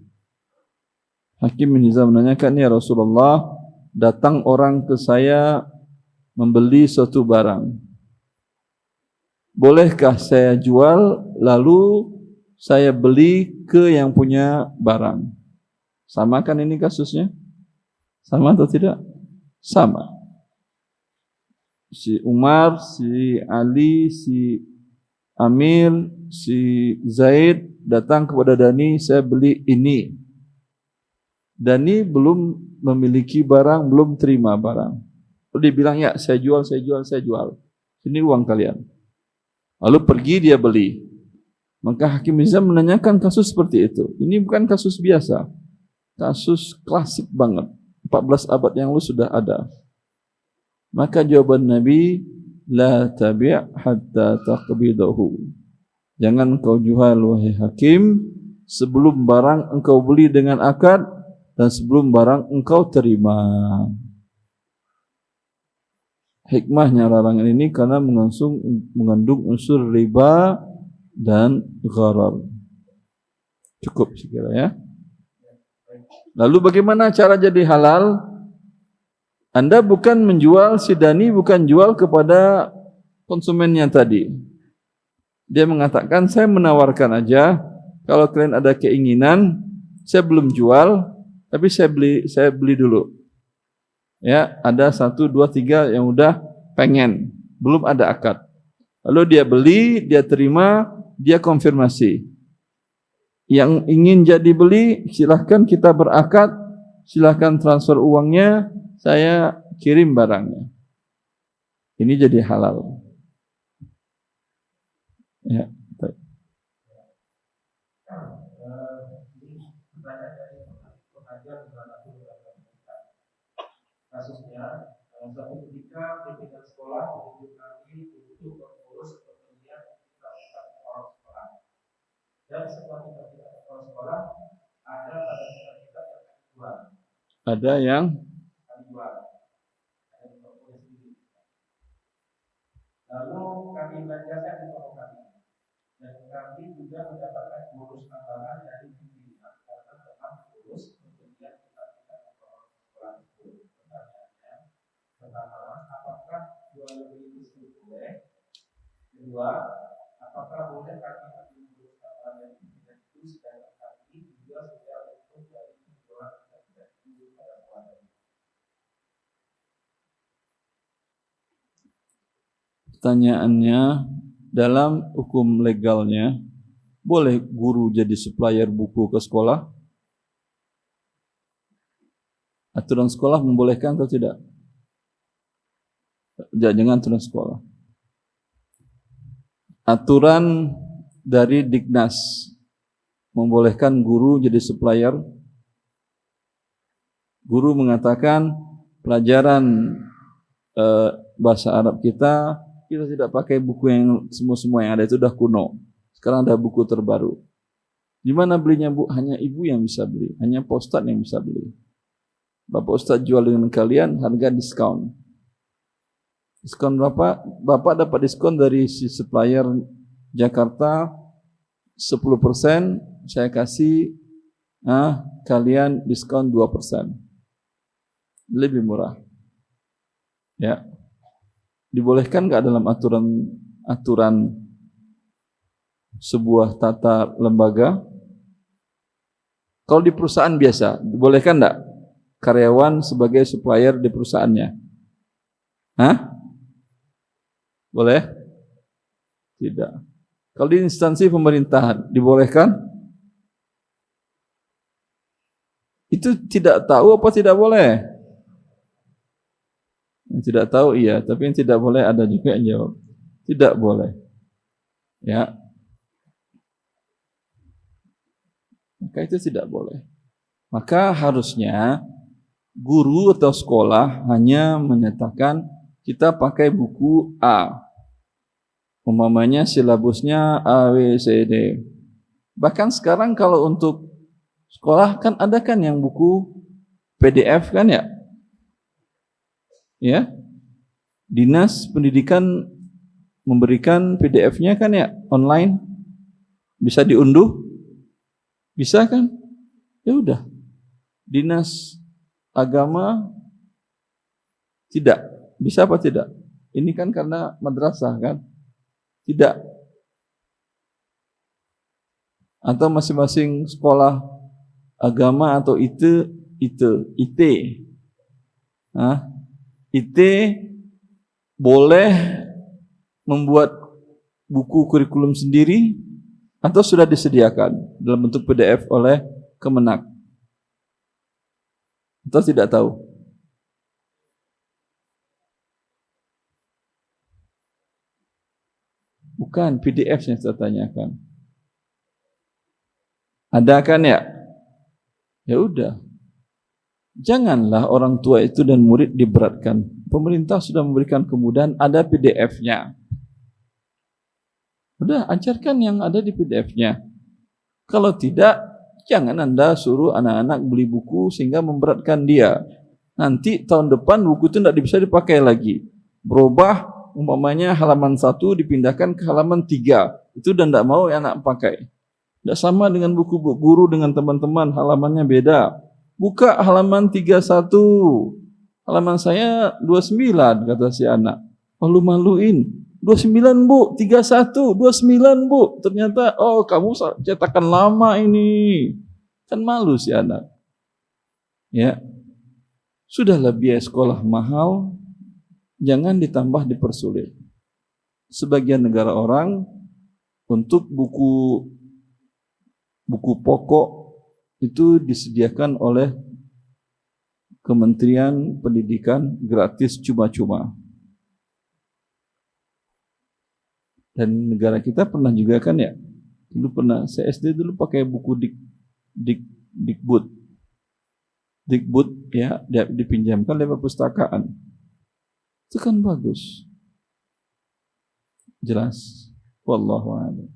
Hakim bin Hizam menanyakan, ya Rasulullah, datang orang ke saya membeli suatu barang. Bolehkah saya jual lalu saya beli ke yang punya barang? Sama kan ini kasusnya? Sama atau tidak? Sama. Si Umar, si Ali, si Amir, si Zaid datang kepada Dani, saya beli ini. Dani belum memiliki barang, belum terima barang. Lalu dia bilang, ya saya jual. Ini uang kalian. Lalu pergi dia beli. Maka Hakim Hizam menanyakan kasus seperti itu. Ini bukan kasus biasa. Kasus klasik banget. 14 abad yang lalu sudah ada. Maka jawaban Nabi, la tabi' hatta taqbidahu. Jangan kau jual wahai hakim sebelum barang engkau beli dengan akad dan sebelum barang engkau terima. Hikmahnya larangan ini karena mengandung unsur riba dan gharar. Cukup sekiranya ya. Lalu bagaimana cara jadi halal? Anda bukan menjual, si Dani bukan jual kepada konsumennya tadi. Dia mengatakan, saya menawarkan aja, kalau kalian ada keinginan, saya belum jual, tapi saya beli dulu. Ya, ada 1, 2, 3 yang udah pengen, belum ada akad. Lalu dia beli, dia terima, dia konfirmasi. Yang ingin jadi beli, silahkan kita berakad, silahkan transfer uangnya, saya kirim barangnya. Ini jadi halal. Ya, baik. Kasusnya, suatu ketika pimpinan sekolah menunjuk kami untuk mengurus kepentingan orang sekolah. Dan setelah kita tidak orang sekolah, ada pada kita yang jual. Ada yang lalu kami belanjakan di toko kami dan kami juga mendapatkan bonus tambahan dari pimpinan karena telah mengurus kemudian kita tidak memperoleh sekolah itu. Pertanyaannya, pertama, apakah jual beli itu boleh? Kedua, apakah boleh kami mengurus tambahan dari pimpinan itu sedangkan kami juga sudah untung dari penjualan yang tidak dulu pada sekolah itu? Pertanyaannya, dalam hukum legalnya, boleh guru jadi supplier buku ke sekolah? Aturan sekolah membolehkan atau tidak? Jangan aturan sekolah. Aturan dari Dignas membolehkan guru jadi supplier. Guru mengatakan pelajaran bahasa Arab kita tidak pakai buku yang semua yang ada itu udah kuno. Sekarang ada buku terbaru. Di mana belinya Bu? Hanya ibu yang bisa beli, hanya Pak Ustadz yang bisa beli. Bapak Ustadz jual dengan kalian harga diskon. Diskon berapa? Bapak dapat diskon dari si supplier Jakarta 10%, saya kasih kalian diskon 2%. Lebih murah. Ya. Dibolehkan enggak dalam aturan sebuah tata lembaga? Kalau di perusahaan biasa, dibolehkan enggak karyawan sebagai supplier di perusahaannya? Boleh? Tidak. Kalau di instansi pemerintahan, dibolehkan? Itu tidak tahu apa tidak boleh? Yang tidak tahu iya, tapi yang tidak boleh ada juga yang jawab. Tidak boleh. Ya. Maka itu tidak boleh. Maka harusnya guru atau sekolah hanya menyatakan kita pakai buku A. Umpamanya silabusnya A, B, C, D. Bahkan sekarang kalau untuk sekolah kan ada kan yang buku PDF kan ya? Ya. Dinas Pendidikan memberikan PDF-nya kan ya online. Bisa diunduh? Bisa kan? Ya udah. Dinas Agama tidak. Bisa apa tidak? Ini kan karena madrasah kan? Tidak. Atau masing-masing sekolah agama atau IT boleh membuat buku kurikulum sendiri atau sudah disediakan dalam bentuk PDF oleh Kemenak? Atau tidak tahu? Bukan PDF yang saya tanyakan. Ada kan ya? Ya udah. Janganlah orang tua itu dan murid diberatkan. Pemerintah sudah memberikan kemudahan, ada PDF-nya. Udah, ajarkan yang ada di PDF-nya. Kalau tidak, jangan Anda suruh anak-anak beli buku sehingga memberatkan dia. Nanti tahun depan buku itu tidak bisa dipakai lagi. Berubah, umpamanya halaman 1 dipindahkan ke halaman 3. Itu dan tidak mau anak pakai. Tidak sama dengan buku guru dengan teman-teman, halamannya beda. Buka halaman 31. Halaman saya 29, kata si anak. Malu-maluin. 29 Bu, 31, 29 Bu. Ternyata, oh kamu cetakan lama ini. Kan malu si anak. Ya. Sudahlah biaya sekolah mahal, jangan ditambah dipersulit. Sebagian negara orang untuk buku pokok itu disediakan oleh Kementerian Pendidikan gratis cuma-cuma. Dan negara kita pernah juga kan ya, dulu pernah, saya SD dulu pakai buku Dikbud ya, dipinjamkan lewat perpustakaan. Itu kan bagus. Jelas. Wallahu a'lam.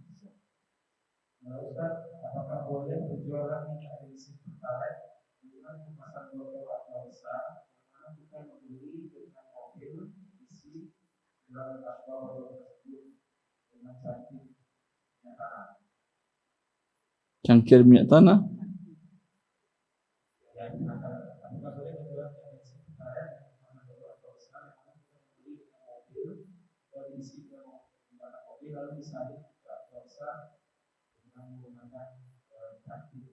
Ustaz, apakah boleh berjualan minyak isi pertalite dengan kemasan botol atau besar, karena kita membeli dengan mobil isi dalam botol tersebut dengan cangkir minyak tanah? Apakah boleh berjualan minyak isi pertalite dengan kemasan botol atau besar, karena kita membeli dengan mobil dan isi dalam mobil lalu disalin ke atau besar menggunakan tangki.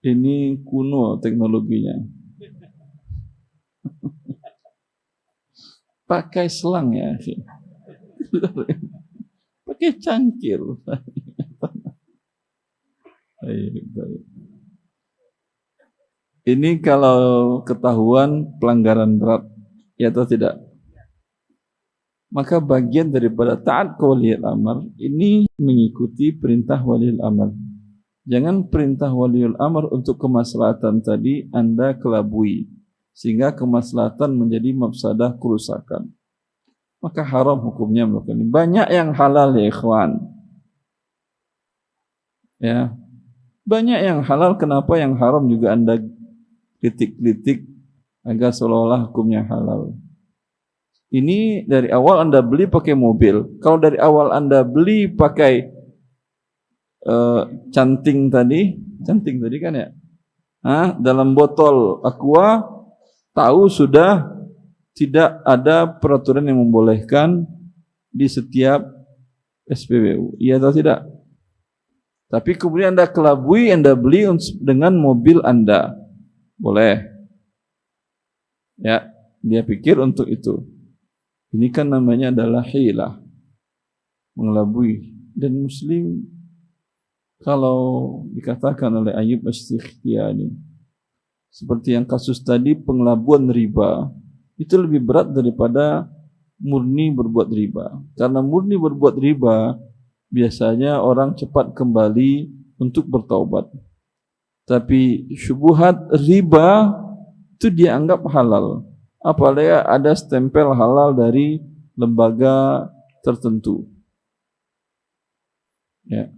Ini kuno teknologinya. Pakai selang ya. Pakai cangkir. Ini kalau ketahuan pelanggaran berat, ya atau tidak? Maka bagian daripada taat ke waliul amr ini mengikuti perintah waliul amr. Jangan perintah waliul amr untuk kemaslahatan tadi Anda kelabui sehingga kemaslahatan menjadi mafsadah kerusakan. Maka haram hukumnya melakukan ini. Banyak yang halal ya ikhwan. Ya. Banyak yang halal, kenapa yang haram juga Anda kritik-kritik agar seolah-olah hukumnya halal. Ini dari awal Anda beli pakai mobil. Kalau dari awal Anda beli pakai canting tadi kan ya? Dalam botol aqua, tahu sudah tidak ada peraturan yang membolehkan di setiap SPBU. Iya atau tidak? Tapi kemudian Anda kelabui, Anda beli dengan mobil Anda. Boleh. Ya, dia pikir untuk itu. Ini kan namanya adalah hilah, mengelabui. Dan Muslim, kalau dikatakan oleh Ayyub As-Sikhtiyani, seperti yang kasus tadi pengelabuan riba, itu lebih berat daripada murni berbuat riba. Karena murni berbuat riba, biasanya orang cepat kembali untuk bertaubat. Tapi syubhat riba itu dia anggap halal. Apalagi ada stempel halal dari lembaga tertentu. Ya.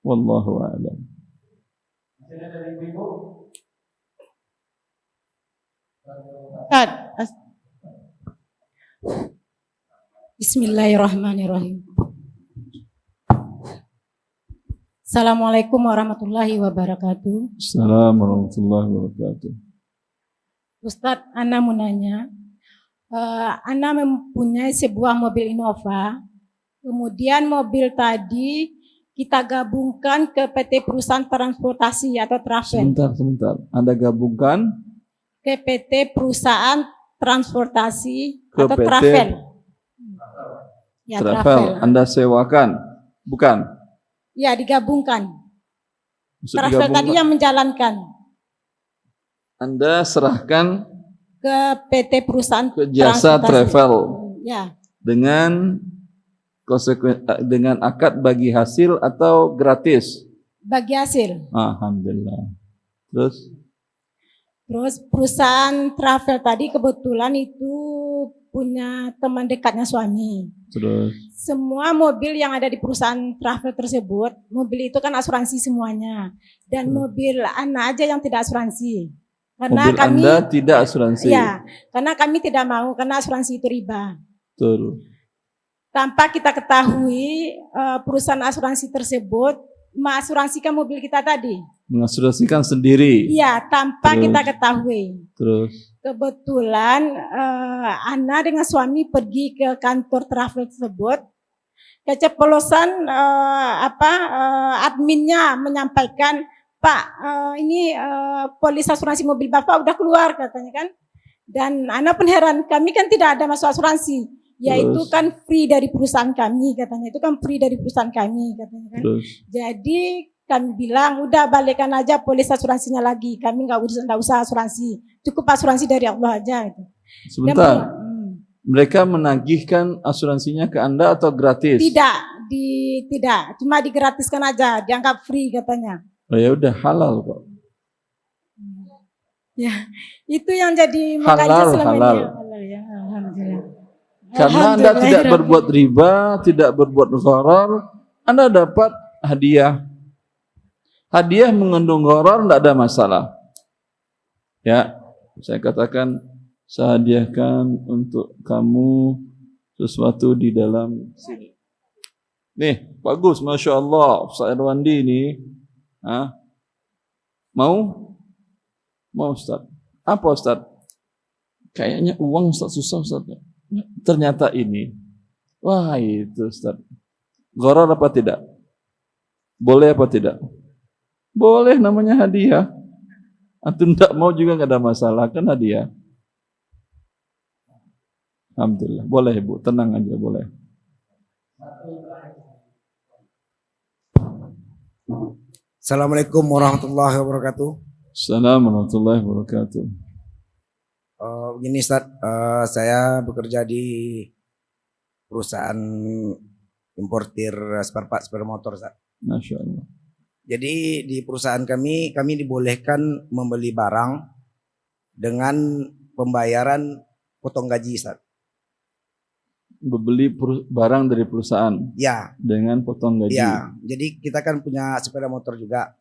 Wallahu a'lam. Ustaz. Bismillahirrahmanirrahim. Assalamualaikum warahmatullahi wabarakatuh. Assalamualaikum warahmatullahi wabarakatuh. Ustadz, Ana mau nanya, Ana mempunyai sebuah mobil Innova, kemudian mobil tadi kita gabungkan ke PT Perusahaan Transportasi atau Travel. Sebentar. Anda gabungkan Ke PT Perusahaan Transportasi ke atau PT Travel. Ya, Travel. Anda sewakan, bukan? Ya, digabungkan. Maksud Travel digabungkan. tadi yang menjalankan Anda serahkan ke PT Perusahaan ke jasa Transportasi. travel Ya, dengan dengan akad bagi hasil atau gratis? bagi hasil. Alhamdulillah. Terus perusahaan travel tadi kebetulan itu punya teman dekatnya suami. Terus Semua mobil yang ada di perusahaan travel tersebut, mobil itu kan asuransi semuanya. Dan mobil anak aja yang tidak asuransi. Karena mobil kami Anda tidak asuransi. ya, karena kami tidak mau karena asuransi itu riba. Betul. Tanpa kita ketahui perusahaan asuransi tersebut mengasuransikan mobil kita tadi. Mengasuransikan sendiri. Iya, tanpa Terus? kita ketahui. Terus Kebetulan Ana dengan suami pergi ke kantor travel tersebut. Keceplosan adminnya menyampaikan, Pak, ini polis asuransi mobil Bapak udah keluar katanya kan. Dan Ana pun heran, kami kan tidak ada masuk asuransi. Ya itu kan free dari perusahaan kami katanya. Itu kan free dari perusahaan kami katanya kan. Terus Jadi kami bilang udah balikkan aja polis asuransinya lagi. Kami nggak usah asuransi. Cukup asuransi dari Allah aja gitu. sebentar. Mereka menagihkan asuransinya ke Anda atau gratis? Tidak, cuma digratiskan aja, dianggap free katanya. Oh ya udah halal kok. Ya, itu yang jadi Halal, makanya selama halal. ini. Halal ya, alhamdulillah. Karena Anda tidak berbuat riba, tidak berbuat gharar, Anda dapat hadiah. Hadiah mengandung gharar tidak ada masalah. Ya, saya katakan saya hadiahkan untuk kamu sesuatu di dalam sini. Nih, bagus, Masya Allah, Ustaz Irwandi ini. Mau? Mau Ustaz. Apa Ustaz? Kayaknya uang Ustaz susah Ustaz. Ternyata ini. Wah itu Ustaz. Gharar apa tidak? Boleh apa tidak? Boleh, namanya hadiah. Antum tidak mau juga nggak ada masalah, kan hadiah. Alhamdulillah. Boleh Bu, tenang aja boleh. Assalamualaikum warahmatullahi wabarakatuh. Assalamualaikum warahmatullahi wabarakatuh. Begini Ustaz, saya bekerja di perusahaan importir spare part sepeda motor, Ustaz. Masya Allah. Jadi di perusahaan kami dibolehkan membeli barang dengan pembayaran potong gaji, Ustaz. Membeli barang dari perusahaan Ya, dengan potong gaji. ya. Jadi kita kan punya sepeda motor juga.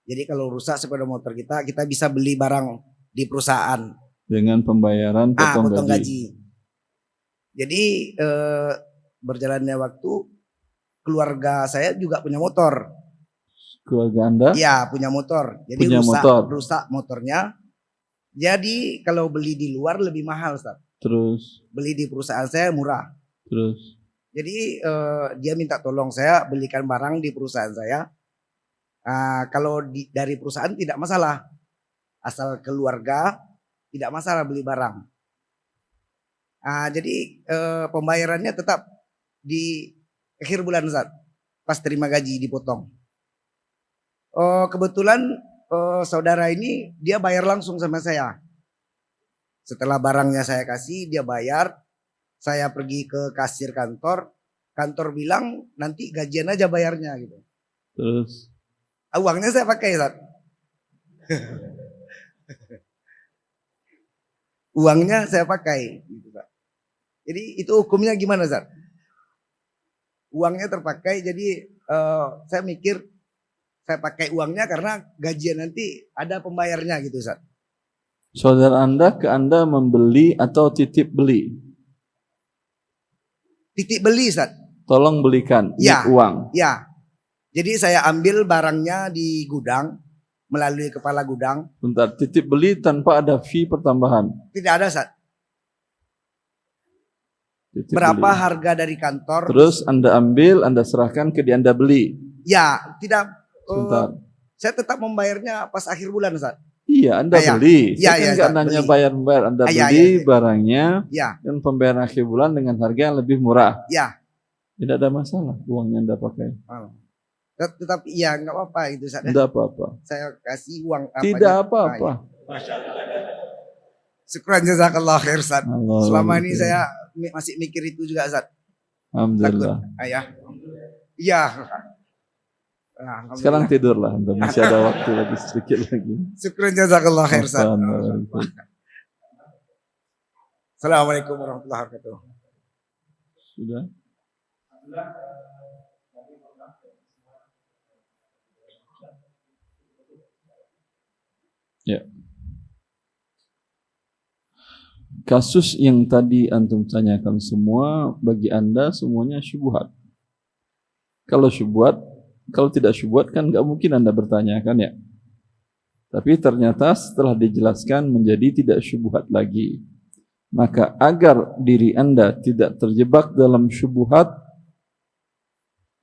Jadi kalau rusak sepeda motor kita bisa beli barang di perusahaan. Dengan pembayaran potong gaji. Jadi berjalannya waktu, keluarga saya juga punya motor. Keluarga Anda? Ya, punya motor. Jadi Punya rusak motornya. Jadi kalau beli di luar lebih mahal, Ustaz. Terus? Beli di perusahaan saya murah. Terus? Jadi dia minta tolong saya belikan barang di perusahaan saya. Kalau dari perusahaan tidak masalah. Asal keluarga tidak masalah beli barang. Jadi pembayarannya tetap di akhir bulan, Ustaz. Pas terima gaji dipotong. Kebetulan saudara ini dia bayar langsung sama saya. Setelah barangnya saya kasih, dia bayar. Saya pergi ke kasir kantor. Kantor bilang nanti gajian aja bayarnya gitu. Terus? Uangnya saya pakai, Ustaz. Uangnya saya pakai gitu, Pak. Jadi itu hukumnya gimana, Ustaz? Uangnya terpakai, jadi saya mikir saya pakai uangnya karena gajian nanti ada pembayarnya gitu, Ustaz. Saudara Anda ke Anda membeli atau titip beli? Titip beli, Ustaz. Tolong belikan, ini Ya. uang. Ya. Jadi saya ambil barangnya di gudang melalui kepala gudang. Bentar, titip beli tanpa ada fee pertambahan. Tidak ada, Ustaz. Titip Berapa beli. harga dari kantor? Terus Anda ambil, Anda serahkan ke dia, Anda beli. Ya, tidak. Sebentar. Saya tetap membayarnya pas akhir bulan, Ustaz. Iya, Anda beli. Ya, Saya kan ya, nggak Ustaz, nanya beli. bayar-bayar. Anda Ya, beli ya. barangnya Ya, dan pembayaran akhir bulan dengan harga yang lebih murah. ya. Tidak ada masalah, uangnya Anda pakai. Tetapi ya nggak apa-apa itu, Ustaz. Tidak apa-apa. Saya kasih uang apa Tidak aja. apa-apa. Syukran jazakallah khair, Ustaz. Allah Selama ini Allah. saya masih mikir itu juga, Ustaz. Alhamdulillah. Ayah. Iya. Alhamdulillah. Sekarang tidurlah, Anda masih ada waktu lagi sedikit lagi. Syukran jazakallah khair, Ustaz. Assalamualaikum. Assalamualaikum warahmatullahi wabarakatuh. Sudah? Ya. Kasus yang tadi antum tanyakan semua bagi Anda semuanya syubhat. Kalau syubhat, kalau tidak syubhat kan nggak mungkin Anda bertanyakan ya. Tapi ternyata setelah dijelaskan menjadi tidak syubhat lagi. Maka agar diri Anda tidak terjebak dalam syubhat,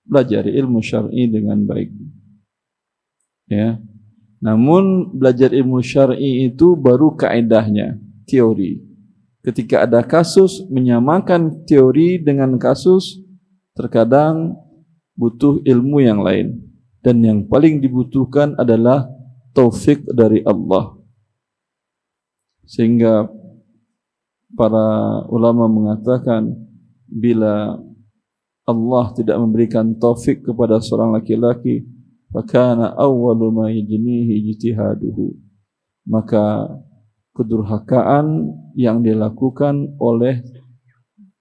belajar ilmu syar'i dengan baik. Ya. Namun belajar ilmu syar'i itu baru kaedahnya, teori. Ketika ada kasus, menyamakan teori dengan kasus, terkadang butuh ilmu yang lain. Dan yang paling dibutuhkan adalah taufik dari Allah. Sehingga para ulama mengatakan, bila Allah tidak memberikan taufik kepada seorang laki-laki, fakana awwalu ma yajnihi ijtihaduhu, maka kedurhakaan yang dilakukan oleh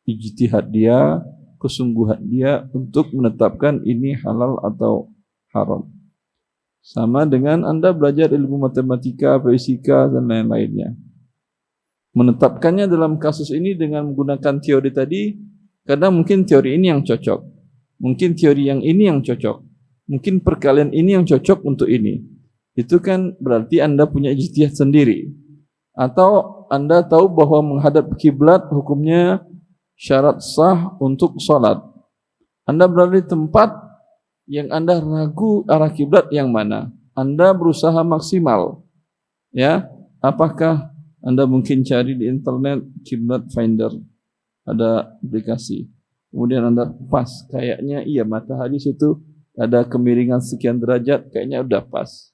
ijtihad dia, kesungguhan dia untuk menetapkan ini halal atau haram. Sama dengan Anda belajar ilmu matematika, fisika dan lain-lainnya. Menetapkannya dalam kasus ini dengan menggunakan teori tadi, karena mungkin teori ini yang cocok, mungkin teori yang ini yang cocok, mungkin perkalian ini yang cocok untuk ini. Itu kan berarti Anda punya ijtihad sendiri. Atau Anda tahu bahwa menghadap kiblat hukumnya syarat sah untuk sholat. Anda berada di tempat yang Anda ragu arah kiblat yang mana. Anda berusaha maksimal. Ya, apakah Anda mungkin cari di internet kiblat finder, ada aplikasi. Kemudian Anda pas, kayaknya iya matahari situ ada kemiringan sekian derajat, kayaknya udah pas.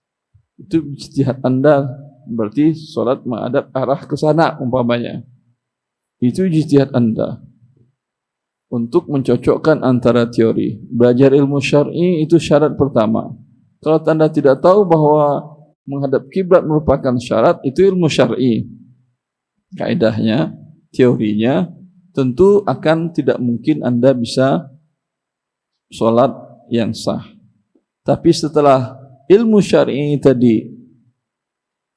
Itu ijtihad Anda, berarti sholat menghadap arah ke sana umpamanya. Itu ijtihad Anda. untuk mencocokkan antara teori. Belajar ilmu syar'i itu syarat pertama. Kalau Anda tidak tahu bahwa menghadap kiblat merupakan syarat, itu ilmu syar'i. Kaidahnya, teorinya, tentu akan tidak mungkin Anda bisa sholat yang sah. Tapi setelah ilmu syar'i tadi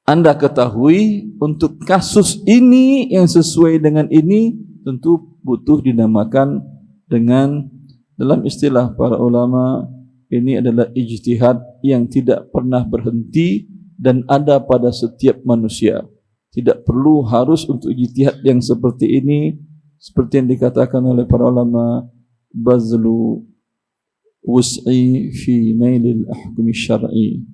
Anda ketahui, untuk kasus ini yang sesuai dengan ini tentu butuh dinamakan dengan, dalam istilah para ulama, ini adalah ijtihad yang tidak pernah berhenti dan ada pada setiap manusia. Tidak perlu harus untuk ijtihad yang seperti ini, seperti yang dikatakan oleh para ulama, bazlu wus'i fi nailil ahkami syar'i,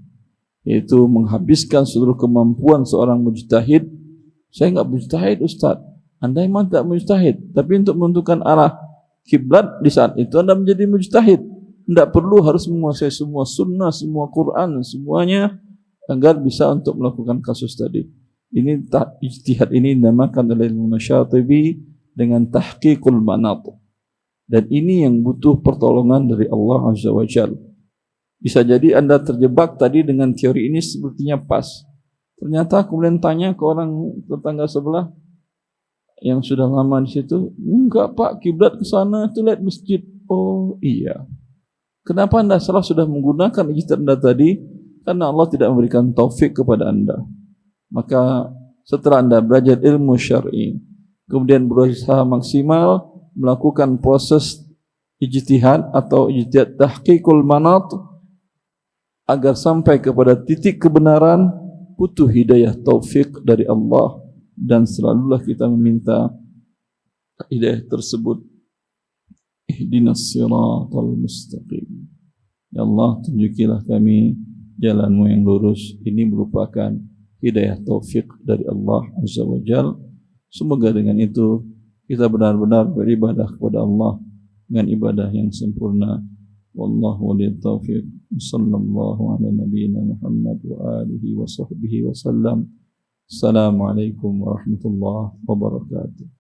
yaitu menghabiskan seluruh kemampuan seorang mujtahid. Saya enggak mujtahid, Ustaz. Anda memang tak mujtahid, tapi untuk menentukan arah kiblat di saat itu Anda menjadi mujtahid. Tidak perlu harus menguasai semua sunnah, semua Quran, semuanya agar bisa untuk melakukan kasus tadi. Ini ijtihad ini dinamakan oleh Imam Syatibi dengan tahqiqul manat. Dan ini yang butuh pertolongan dari Allah Azza wa Jalla. Bisa jadi Anda terjebak tadi dengan teori ini sepertinya pas. Ternyata kemudian tanya ke orang tetangga sebelah yang sudah lama di situ, enggak Pak, kiblat ke sana itu lihat masjid. Oh iya. Kenapa Anda salah sudah menggunakan ijtihad Anda tadi? Karena Allah tidak memberikan taufik kepada Anda. Maka setelah Anda belajar ilmu syar'i, kemudian berusaha maksimal melakukan proses ijtihad atau ijtihad tahqiqul manat agar sampai kepada titik kebenaran, butuh hidayah taufik dari Allah, dan selalulah kita meminta hidayah tersebut. Ihdinas siratal mustaqim. Ya Allah, tunjukilah kami jalanmu yang lurus. Ini merupakan hidayah taufik dari Allah Azza wa Jalla. Semoga dengan itu kita benar-benar beribadah kepada Allah dengan ibadah yang sempurna. Wallahu waliyut taufiq. Sallallahu ala nabiyyina Muhammad wa alihi wa sahbihi wa sallam. Assalamualaikum warahmatullahi wabarakatuh.